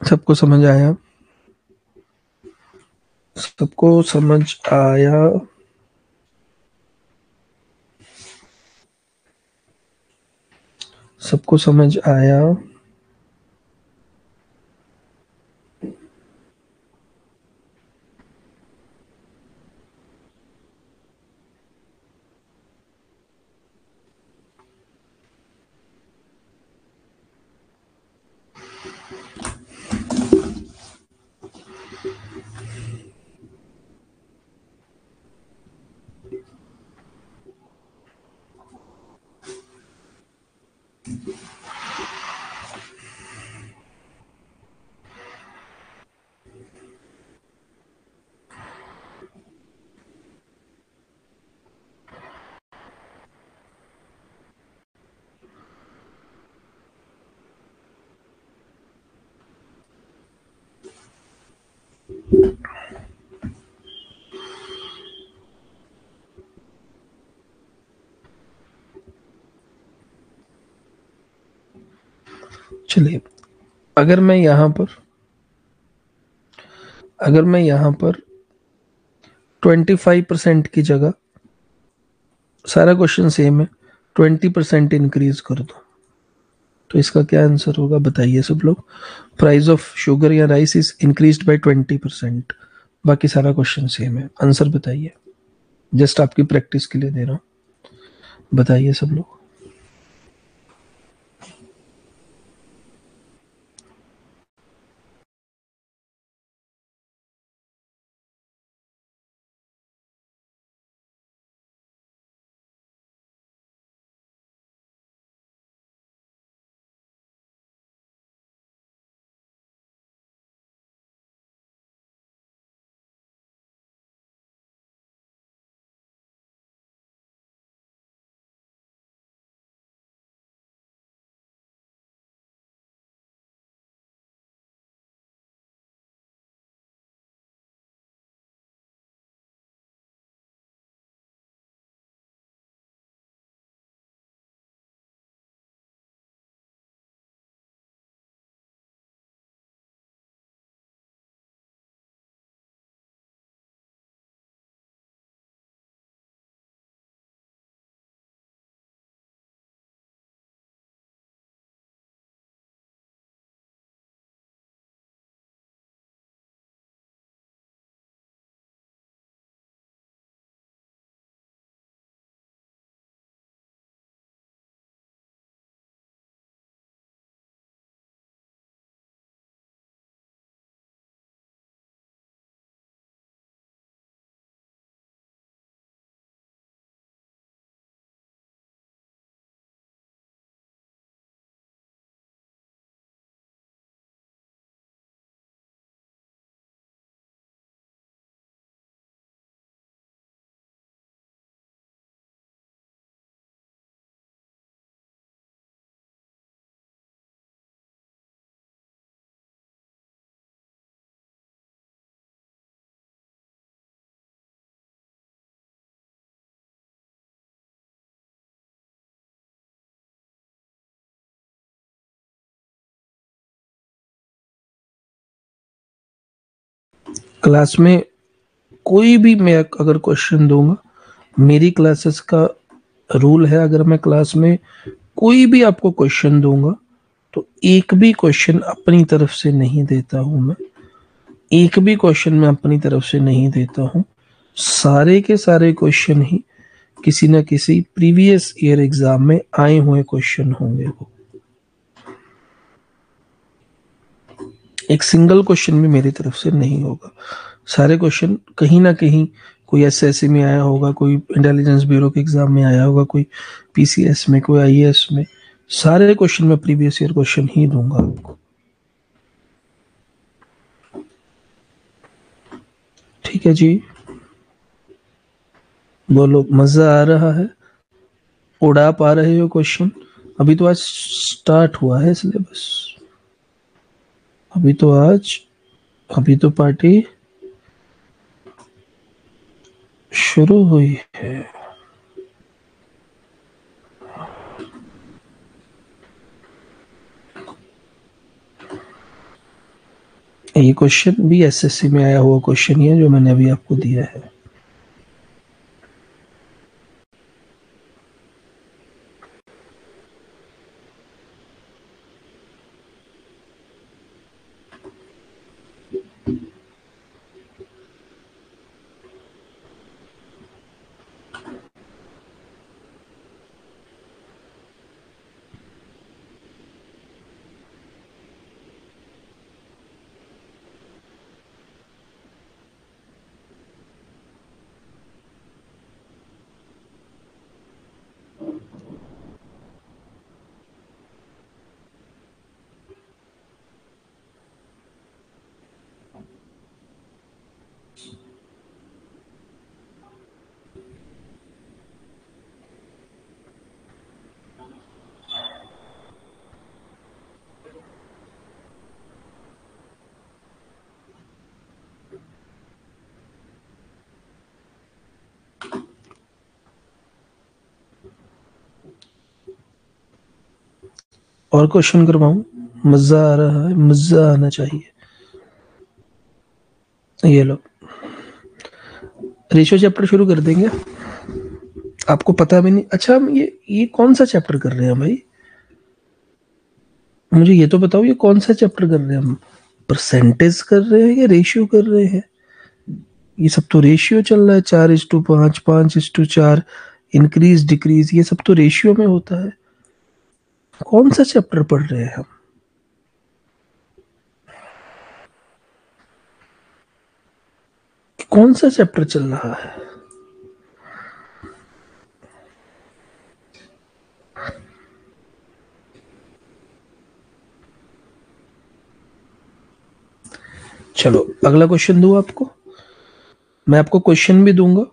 Speaker 1: सबको समझ आया? सबको समझ आया? सबको समझ आया? चलिए, अगर मैं यहाँ पर अगर मैं यहाँ पर 25% की जगह, सारा क्वेश्चन सेम है, 20% इंक्रीज कर दो, तो इसका क्या आंसर होगा बताइए सब लोग। प्राइस ऑफ शुगर या राइस इज इंक्रीज्ड बाय 20%। बाकी सारा क्वेश्चन सेम है, आंसर बताइए। जस्ट आपकी प्रैक्टिस के लिए दे रहा हूँ, बताइए सब लोग। क्लास में कोई भी मैं अगर क्वेश्चन दूंगा, मेरी क्लासेस का रूल है, अगर मैं क्लास में कोई भी आपको क्वेश्चन दूंगा तो एक भी क्वेश्चन अपनी तरफ से नहीं देता हूं मैं। एक भी क्वेश्चन मैं अपनी तरफ से नहीं देता हूं। सारे के सारे क्वेश्चन ही किसी न किसी प्रीवियस ईयर एग्जाम में आए हुए क्वेश्चन होंगे। वो एक सिंगल क्वेश्चन भी मेरी तरफ से नहीं होगा। सारे क्वेश्चन कहीं ना कहीं कोई एसएससी में आया होगा, कोई इंटेलिजेंस ब्यूरो के एग्जाम में आया होगा, कोई पीसीएस में, कोई आईएएस में। सारे क्वेश्चन मैं प्रीवियस ईयर क्वेश्चन ही दूंगा आपको। ठीक है जी, बोलो मजा आ रहा है? उड़ा पा रहे हो क्वेश्चन? अभी तो आज स्टार्ट हुआ है सिलेबस। अभी तो आज अभी तो पार्टी शुरू हुई है। ये क्वेश्चन भी एसएससी में आया हुआ क्वेश्चन ही है जो मैंने अभी आपको दिया है। और क्वेश्चन करवाऊं? मजा आ रहा है, मजा आना चाहिए। ये लो, रेशियो चैप्टर शुरू कर देंगे। आपको पता भी नहीं। अच्छा, हम ये कौन सा चैप्टर कर रहे हैं भाई? मुझे ये तो बताओ, ये कौन सा चैप्टर कर रहे हैं हम? परसेंटेज कर रहे हैं या रेशियो कर रहे हैं? ये सब तो रेशियो चल रहा है, 4:5, 5:4, इंक्रीज डिक्रीज, ये सब तो रेशियो में होता है। कौन सा चैप्टर पढ़ रहे हैं हम? कौन सा चैप्टर चल रहा है? चलो अगला क्वेश्चन दूं आपको। मैं आपको क्वेश्चन भी दूंगा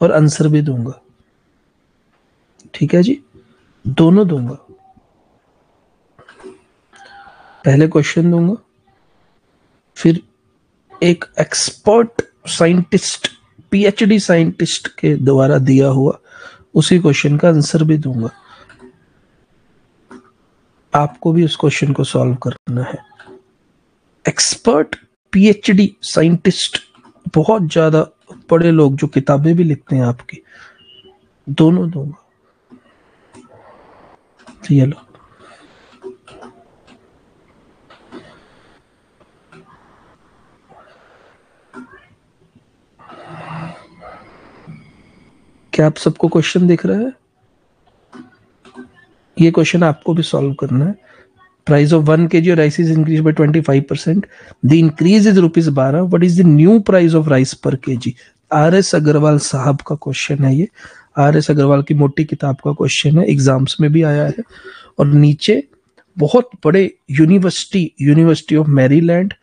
Speaker 1: और आंसर भी दूंगा, ठीक है जी? दोनों दूंगा। पहले क्वेश्चन दूंगा, फिर एक एक्सपर्ट साइंटिस्ट, पीएचडी साइंटिस्ट के द्वारा दिया हुआ उसी क्वेश्चन का आंसर भी दूंगा। आपको भी उस क्वेश्चन को सॉल्व करना है। एक्सपर्ट पीएचडी साइंटिस्ट, बहुत ज्यादा बड़े लोग जो किताबें भी लिखते हैं आपकी, दोनों दूंगा। ये लो, क्या आप सबको क्वेश्चन दिख रहा है? ये क्वेश्चन आपको भी सॉल्व करना है। Price of 1 kg of rice is increased by 25%. The increase is ₹12. What is the new price of rice per kg? RS Agarwal साहब का क्वेश्चन है ये। RS अग्रवाल की मोटी किताब का क्वेश्चन है, एग्जाम्स में भी आया है। और नीचे बहुत बड़े यूनिवर्सिटी ऑफ मैरीलैंड,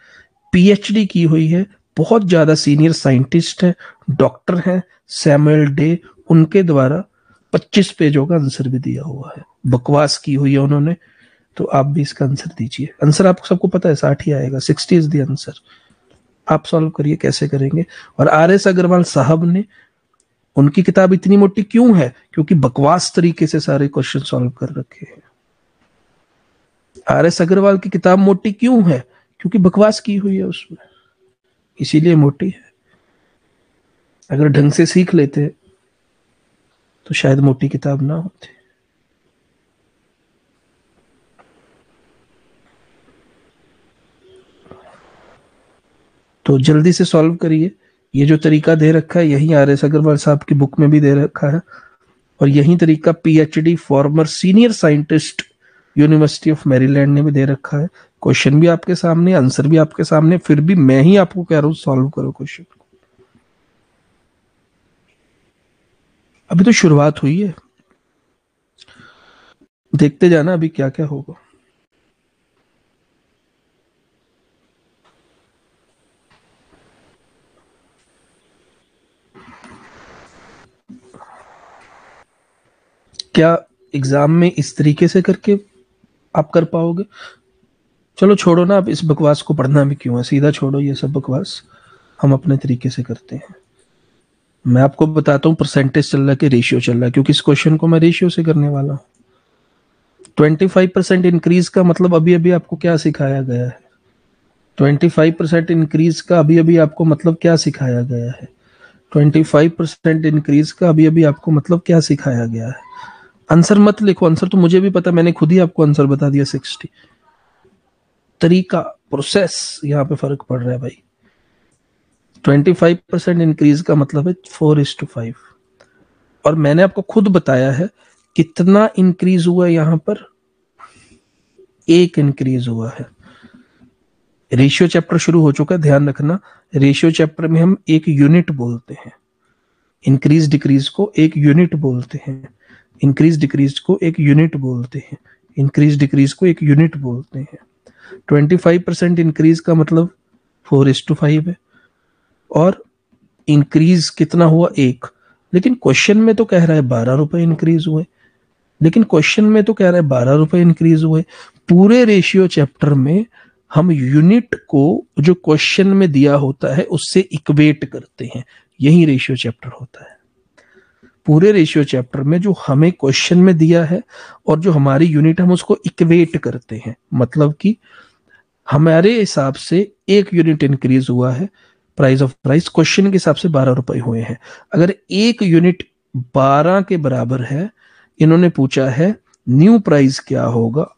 Speaker 1: पीएचडी की हुई है, बहुत ज्यादा सीनियर साइंटिस्ट है, डॉक्टर हैं, सैमुअल डे, उनके द्वारा 25 पेजों का आंसर भी दिया हुआ है। बकवास की हुई है उन्होंने, तो आप भी इसका आंसर दीजिए। आंसर आप सबको पता है, 60 ही आएगा, 60 इज द आंसर। आप सॉल्व करिए, कैसे करेंगे? और RS अग्रवाल साहब ने, उनकी किताब इतनी मोटी क्यों है? क्योंकि बकवास तरीके से सारे क्वेश्चन सॉल्व कर रखे हैं। RS अग्रवाल की किताब मोटी क्यों है? क्योंकि बकवास की हुई है उसमें, इसीलिए मोटी है। अगर ढंग से सीख लेते तो शायद मोटी किताब ना होती। तो जल्दी से सॉल्व करिए। ये जो तरीका दे रखा है यही RS अग्रवाल साहब की बुक में भी दे रखा है, और यही तरीका PhD farmer senior scientist university of Maryland ने भी दे रखा है। क्वेश्चन भी आपके सामने, आंसर भी आपके सामने, फिर भी मैं ही आपको कह रहा हूं सॉल्व करो क्वेश्चन को। अभी तो शुरुआत हुई है, देखते जाना अभी क्या क्या होगा। क्या एग्जाम में इस तरीके से करके आप कर पाओगे? चलो छोड़ो ना, अब इस बकवास को पढ़ना भी क्यों है, सीधा छोड़ो ये सब बकवास, हम अपने तरीके से करते हैं। मैं आपको बताता हूँ परसेंटेज चल रहा है कि रेशियो चल रहा है, क्योंकि इस क्वेश्चन को मैं रेशियो से करने वाला हूँ। 25% इंक्रीज का मतलब अभी अभी आपको क्या सिखाया गया है? 25% इंक्रीज का अभी अभी आपको मतलब क्या सिखाया गया है? 25% इंक्रीज का अभी अभी आपको मतलब क्या सिखाया गया है? आंसर मत लिखो, आंसर तो मुझे भी पता, मैंने खुद ही आपको आंसर बता दिया 60। तरीका, प्रोसेस, यहाँ पे फर्क पड़ रहा है भाई। 25% इंक्रीज का मतलब है 4:5, और मैंने आपको खुद बताया है कितना इंक्रीज हुआ यहाँ पर, 1 इंक्रीज हुआ है। रेशियो चैप्टर शुरू हो चुका है, ध्यान रखना। रेशियो चैप्टर में हम एक यूनिट बोलते हैं, इंक्रीज डिक्रीज को एक यूनिट बोलते हैं, इंक्रीज डिक्रीज को एक यूनिट बोलते हैं, इंक्रीज डिक्रीज को एक यूनिट बोलते हैं। 25% इंक्रीज का मतलब 4:5 है, और इंक्रीज कितना हुआ? 1। लेकिन क्वेश्चन में तो कह रहा है 12 रुपए इंक्रीज हुए, लेकिन क्वेश्चन में तो कह रहा है 12 रुपए इंक्रीज हुए। पूरे रेशियो चैप्टर में हम यूनिट को जो क्वेश्चन में दिया होता है उससे इक्वेट करते हैं, यही रेशियो चैप्टर होता है। पूरे रेशियो चैप्टर में जो हमें क्वेश्चन में दिया है और जो हमारी यूनिट, हम उसको इक्वेट करते हैं। मतलब कि हमारे हिसाब से 1 यूनिट इंक्रीज हुआ है, प्राइस ऑफ प्राइस क्वेश्चन के हिसाब से 12 रुपए हुए हैं। अगर 1 यूनिट 12 के बराबर है, इन्होंने पूछा है न्यू प्राइस क्या होगा।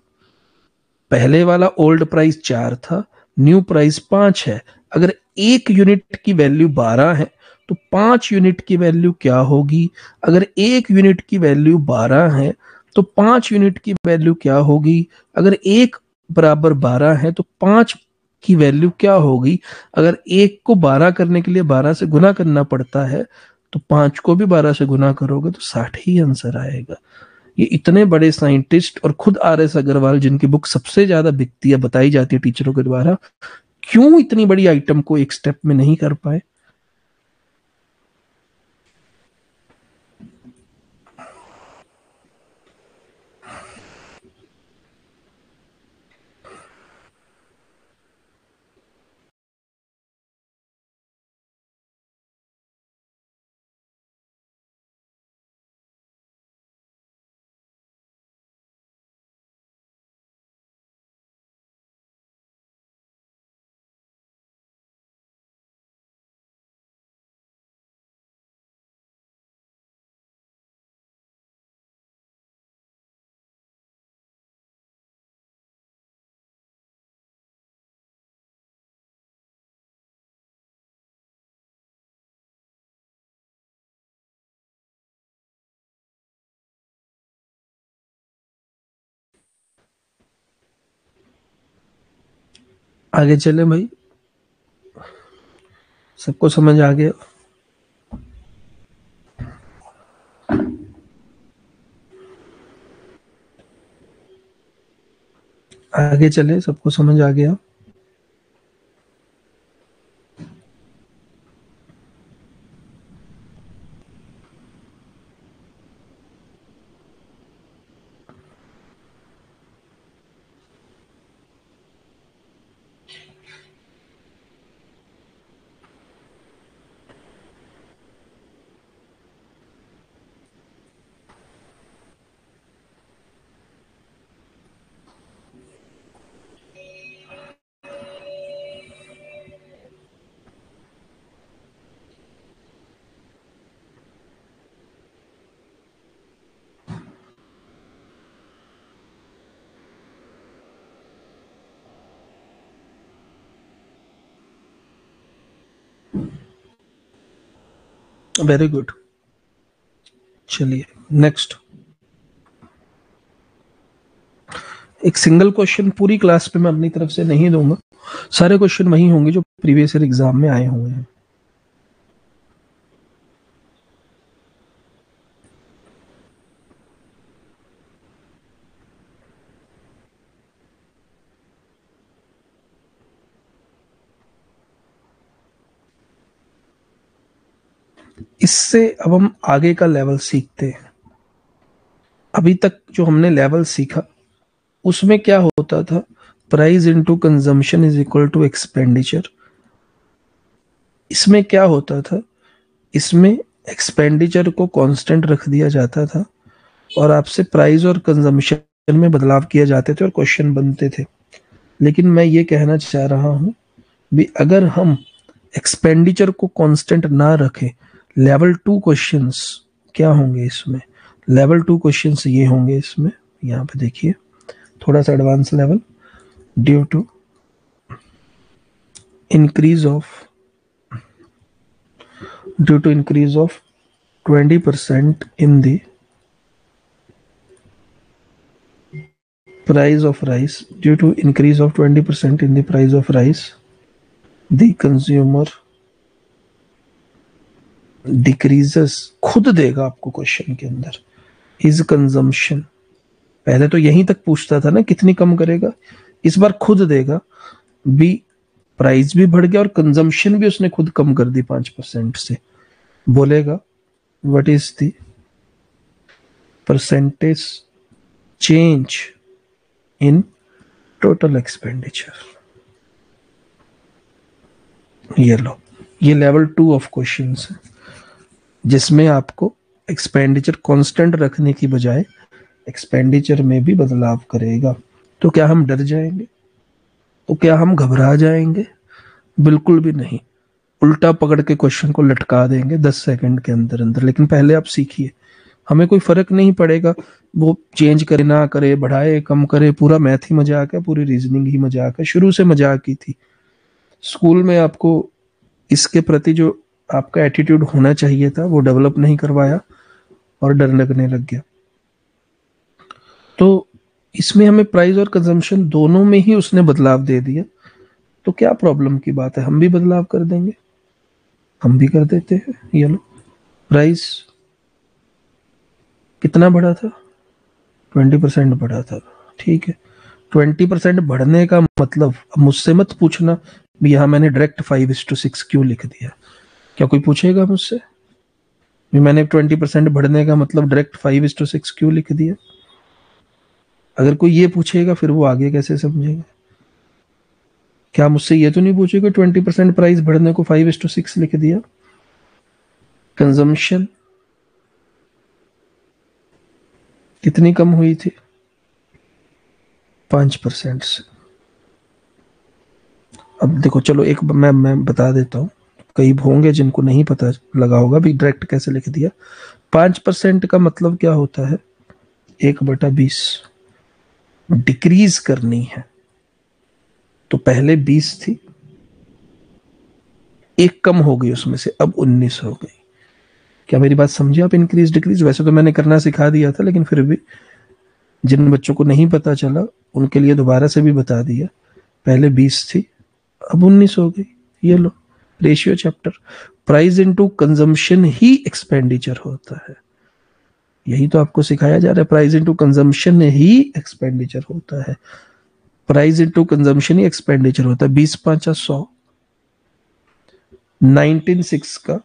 Speaker 1: पहले वाला ओल्ड प्राइस 4 था, न्यू प्राइस 5 है। अगर 1 यूनिट की वैल्यू 12 है तो 5 यूनिट की वैल्यू क्या होगी? अगर 1 यूनिट की वैल्यू 12 है तो 5 यूनिट की वैल्यू क्या होगी? अगर 1 बराबर 12 है तो 5 की वैल्यू क्या होगी? अगर 1 को 12 करने के लिए 12 से गुना करना पड़ता है तो 5 को भी 12 से गुना करोगे तो 60 ही आंसर आएगा। ये इतने बड़े साइंटिस्ट और खुद आर.एस. अग्रवाल, जिनकी बुक सबसे ज्यादा बिकती है, बताई जाती है टीचरों के द्वारा, क्यों इतनी बड़ी आइटम को एक स्टेप में नहीं कर पाए? आगे चले भाई, सबको समझ आ गया? आगे चले, सबको समझ आ गया? Very good. चलिए नेक्स्ट। एक सिंगल क्वेश्चन पूरी क्लास पे मैं अपनी तरफ से नहीं दूंगा, सारे क्वेश्चन वही होंगे जो प्रीवियस ईयर एग्जाम में आए हुए हैं। इससे अब हम आगे का लेवल सीखते हैं। अभी तक जो हमने लेवल सीखा उसमें क्या होता था? Price into consumption is equal to expenditure. इसमें क्या होता था? इसमें एक्सपेंडिचर को कांस्टेंट रख दिया जाता था और आपसे प्राइस और कंजम्पशन में बदलाव किए जाते थे और क्वेश्चन बनते थे। लेकिन मैं ये कहना चाह रहा हूं भी अगर हम एक्सपेंडिचर को कांस्टेंट ना रखें, लेवल 2 क्वेश्चंस क्या होंगे इसमें? लेवल 2 क्वेश्चंस ये होंगे इसमें, यहाँ पे देखिए थोड़ा सा advance level. Due to increase of 20% in the price of rice, due to increase of 20% in the price of rice, the consumer decreases, खुद देगा आपको क्वेश्चन के अंदर, his consumption। पहले तो यहीं तक पूछता था ना कितनी कम करेगा, इस बार खुद देगा। भी प्राइस भी बढ़ गया और कंजम्पशन भी उसने खुद कम कर दी 5% से। बोलेगा what is the percentage change in total expenditure. ये लो, ये लेवल 2 ऑफ क्वेश्चंस है, जिसमें आपको एक्सपेंडिचर कांस्टेंट रखने की बजाय एक्सपेंडिचर में भी बदलाव करेगा। तो क्या हम डर जाएंगे? तो क्या हम घबरा जाएंगे? बिल्कुल भी नहीं। उल्टा पकड़ के क्वेश्चन को लटका देंगे 10 सेकंड के अंदर अंदर। लेकिन पहले आप सीखिए, हमें कोई फर्क नहीं पड़ेगा वो चेंज करे ना करे, बढ़ाए कम करे, पूरा मैथ ही मजाक है, पूरी रीजनिंग ही मजाक है, शुरू से मजाक ही थी। स्कूल में आपको इसके प्रति जो आपका एटीट्यूड होना चाहिए था वो डेवलप नहीं करवाया और डर लगने लग गया। तो इसमें हमें प्राइस और कंजम्पशन दोनों में ही उसने बदलाव दे दिया। तो क्या प्रॉब्लम की बात है? हम भी बदलाव कर देंगे, हम भी कर देते हैं। ये लो, प्राइस कितना बढ़ा था? 20% बढ़ा था, ठीक है। 20% बढ़ने का मतलब, अब मुझसे मत पूछना भी यहाँ मैंने डायरेक्ट 5:6 क्यों लिख दिया। क्या कोई पूछेगा मुझसे भी मैंने 20% बढ़ने का मतलब डायरेक्ट 5:6 क्यों लिख दिया? अगर कोई ये पूछेगा फिर वो आगे कैसे समझेगा? क्या मुझसे ये तो नहीं पूछेगा 20% प्राइस बढ़ने को 5:6 लिख दिया? कंजम्पशन कितनी कम हुई थी? 5% से। अब देखो, चलो एक मैं बता देता हूँ, कई होंगे जिनको नहीं पता लगा होगा भी डायरेक्ट कैसे लिख दिया। 5% का मतलब क्या होता है? 1/20 डिक्रीज करनी है। तो पहले 20 थी, एक कम हो गई उसमें से, अब 19 हो गई। क्या मेरी बात समझे आप? इंक्रीज डिक्रीज वैसे तो मैंने करना सिखा दिया था, लेकिन फिर भी जिन बच्चों को नहीं पता चला उनके लिए दोबारा से भी बता दिया। पहले 20 थी, अब 19 हो गई। ये लो, ratio chapter. Price into consumption ही एक्सपेंडिचर होता है, यही तो आपको सिखाया जा रहा है। प्राइस इनटू कंजम्पशन ही एक्सपेंडिचर होता है, प्राइस इनटू कंजम्पशन ही एक्सपेंडिचर होता है। 20×5 100, 19/6 का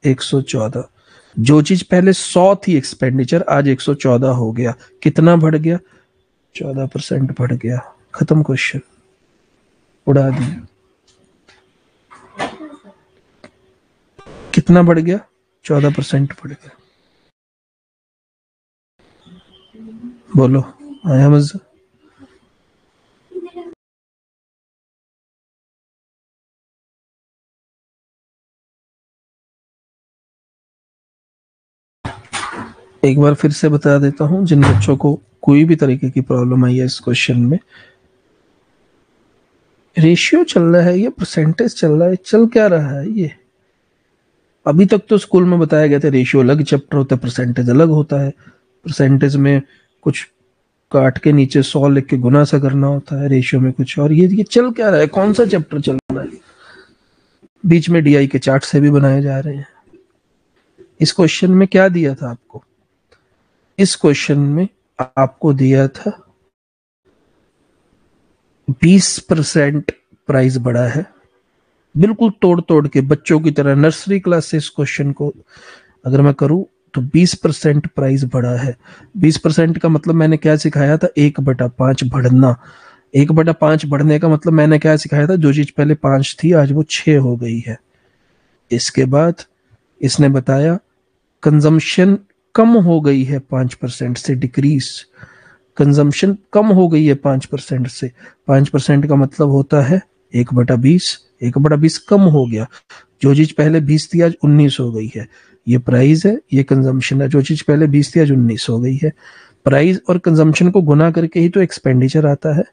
Speaker 1: 114। जो चीज पहले 100 थी एक्सपेंडिचर, आज 114 हो गया। कितना बढ़ गया? 14% बढ़ गया। खत्म क्वेश्चन, उड़ा दिया। कितना बढ़ गया? 14% बढ़ गया। बोलो, आया मजा? एक बार फिर से बता देता हूं, जिन बच्चों को कोई भी तरीके की प्रॉब्लम आई है इस क्वेश्चन में, रेशियो चल रहा है, ये परसेंटेज चल रहा है, चल क्या रहा है ये? अभी तक तो स्कूल में बताया गया था रेशियो अलग चैप्टर होता है, परसेंटेज अलग होता है। परसेंटेज में कुछ काट के नीचे 100 लिख के गुना सा करना होता है, रेशियो में कुछ और। ये चल क्या रहा है? कौन सा चैप्टर चल रहा है? बीच में डीआई के चार्ट से भी बनाए जा रहे हैं। इस क्वेश्चन में क्या दिया था आपको? इस क्वेश्चन में आपको दिया था 20% प्राइस बढ़ा है, बिल्कुल तोड़ तोड़ के बच्चों की तरह नर्सरी क्लास से इस क्वेश्चन को अगर मैं करूं तो 20% प्राइस बढ़ा है। 20% का मतलब मैंने क्या सिखाया था? 1/5 बढ़ना। 1/5 बढ़ने का मतलब मैंने क्या सिखाया था? जो चीज पहले 5 थी आज वो 6 हो गई है। इसके बाद इसने बताया कंजम्पशन कम हो गई है 5% से, डिक्रीज। कंजम्पशन कम हो गई है 5% से। 5% का मतलब होता है 1/20, एक बड़ा 20 कम हो गया। जो चीज पहले 20 थी आज 19 हो गई है। ये प्राइस है, ये कंजम्पशन है। जो चीज पहले 20 थी आज 19 हो गई है। प्राइस और कंजम्पशन को गुना करके ही तो एक्सपेंडिचर आता है।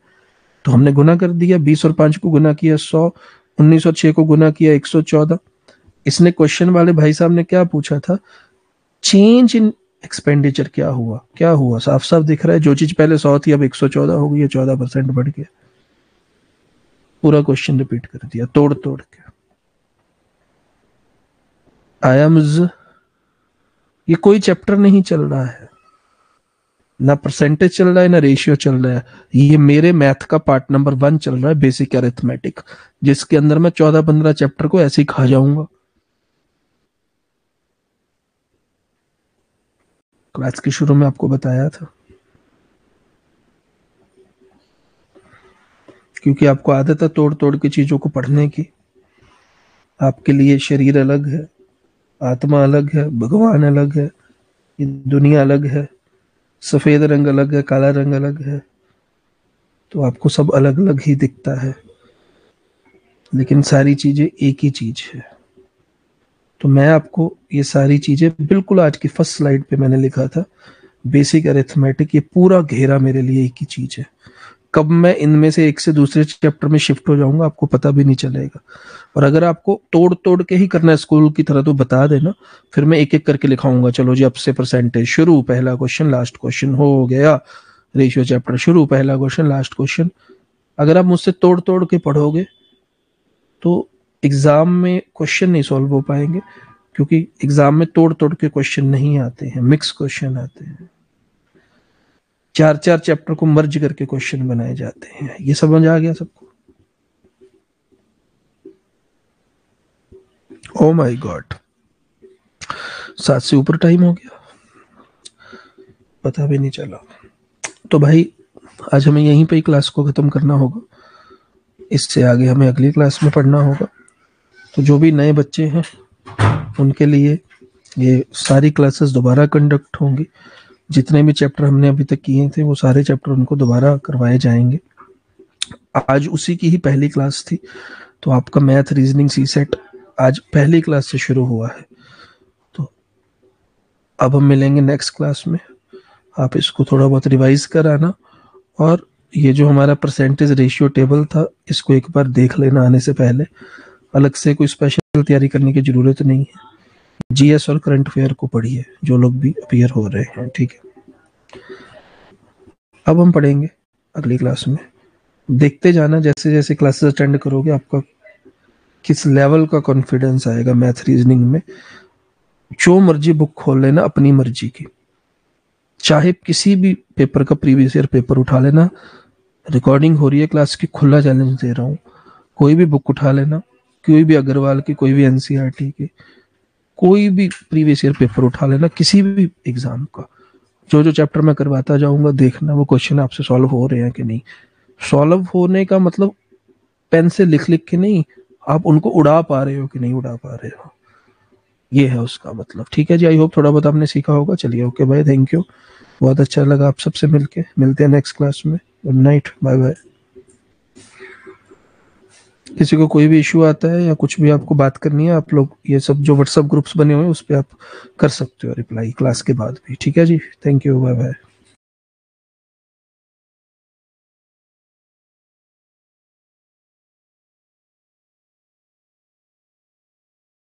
Speaker 1: तो हमने गुना कर दिया, 20 और 5 को गुना किया 100, 19 और 6 को गुना किया 114। इसने क्वेश्चन वाले भाई साहब ने क्या पूछा था, चेंज इन एक्सपेंडिचर क्या हुआ। क्या हुआ साफ साफ दिख रहा है, जो चीज पहले 100 थी अब 114 हो गई है, 14% बढ़ गया। पूरा क्वेश्चन रिपीट कर दिया तोड़ तोड़ के। आयाम्स ये कोई चैप्टर नहीं चल रहा है, ना परसेंटेज चल रहा है ना रेशियो चल रहा है। ये मेरे मैथ का पार्ट नंबर 1 चल रहा है, बेसिक अरिथमेटिक, जिसके अंदर मैं 14-15 चैप्टर को ऐसे ही खा जाऊंगा। क्लास के शुरू में आपको बताया था, क्योंकि आपको आदत है तोड़ तोड़ के चीजों को पढ़ने की। आपके लिए शरीर अलग है, आत्मा अलग है, भगवान अलग है, ये दुनिया अलग है, सफेद रंग अलग है, काला रंग अलग है, तो आपको सब अलग अलग ही दिखता है, लेकिन सारी चीजें एक ही चीज है। तो मैं आपको ये सारी चीजें बिल्कुल आज की फर्स्ट स्लाइड पे मैंने लिखा था, बेसिक अरिथमेटिक, ये पूरा घेरा मेरे लिए एक ही चीज है। कब मैं इनमें से एक से दूसरे चैप्टर में शिफ्ट हो जाऊंगा आपको पता भी नहीं चलेगा। और अगर आपको तोड़ तोड़ के ही करना है स्कूल की तरह तो बता देना, फिर मैं एक एक करके लिखाऊंगा। चलो जी अब से परसेंटेज शुरू, पहला क्वेश्चन लास्ट क्वेश्चन हो गया, रेशियो चैप्टर शुरू, पहला क्वेश्चन लास्ट क्वेश्चन। अगर आप मुझसे तोड़ तोड़ के पढ़ोगे तो एग्जाम में क्वेश्चन नहीं सॉल्व हो पाएंगे, क्योंकि एग्जाम में तोड़ तोड़ के क्वेश्चन नहीं आते हैं, मिक्स क्वेश्चन आते हैं। 4-4 चैप्टर को मर्ज करके क्वेश्चन बनाए जाते हैं। ये समझ आ गया सबको? ओ माय गॉड, 7 से ऊपर टाइम हो गया, पता भी नहीं चला। तो भाई आज हमें यहीं पे ही क्लास को खत्म करना होगा, इससे आगे हमें अगली क्लास में पढ़ना होगा। तो जो भी नए बच्चे हैं उनके लिए ये सारी क्लासेस दोबारा कंडक्ट होंगी। जितने भी चैप्टर हमने अभी तक किए थे वो सारे चैप्टर उनको दोबारा करवाए जाएंगे। आज उसी की ही पहली क्लास थी, तो आपका मैथ रीजनिंग सी सेट आज पहली क्लास से शुरू हुआ है। तो अब हम मिलेंगे नेक्स्ट क्लास में। आप इसको थोड़ा बहुत रिवाइज कराना, और ये जो हमारा परसेंटेज रेशियो टेबल था इसको एक बार देख लेना आने से पहले। अलग से कोई स्पेशल तैयारी करने की जरूरत नहीं है। जीएस और करंट अफेयर को पढ़िए जो लोग भी अपीयर हो रहे हैं, ठीक है। अब हम पढ़ेंगे अगली क्लास में। देखते जाना जैसे जैसे क्लासेस अटेंड करोगे आपका किस लेवल का कॉन्फिडेंस आएगा मैथ रीजनिंग में। जो मर्जी बुक खोल लेना अपनी मर्जी की, चाहे किसी भी पेपर का प्रीवियस ईयर पेपर उठा लेना। रिकॉर्डिंग हो रही है क्लास की, खुला चैलेंज दे रहा हूँ, कोई भी बुक उठा लेना, कोई भी अग्रवाल की, कोई भी एनसीईआरटी की, कोई भी प्रीवियस ईयर पेपर उठा लेना किसी भी एग्जाम का। जो जो चैप्टर मैं करवाता जाऊंगा देखना वो क्वेश्चन आपसे सॉल्व हो रहे हैं कि नहीं। सॉल्व होने का मतलब पेन से लिख लिख के नहीं, आप उनको उड़ा पा रहे हो कि नहीं उड़ा पा रहे हो, ये है उसका मतलब। ठीक है जी, आई होप थोड़ा बहुत आपने सीखा होगा। चलिए ओके भाई, थैंक यू, बहुत अच्छा लगा आप सबसे मिलके। मिलते हैं नेक्स्ट क्लास में। Good night, bye bye. किसी को कोई भी इशू आता है या कुछ भी आपको बात करनी है, आप लोग ये सब जो व्हाट्सएप ग्रुप्स बने हुए हैं उस पर आप कर सकते हो रिप्लाई क्लास के बाद भी। ठीक है जी, थैंक यू, बाय बाय।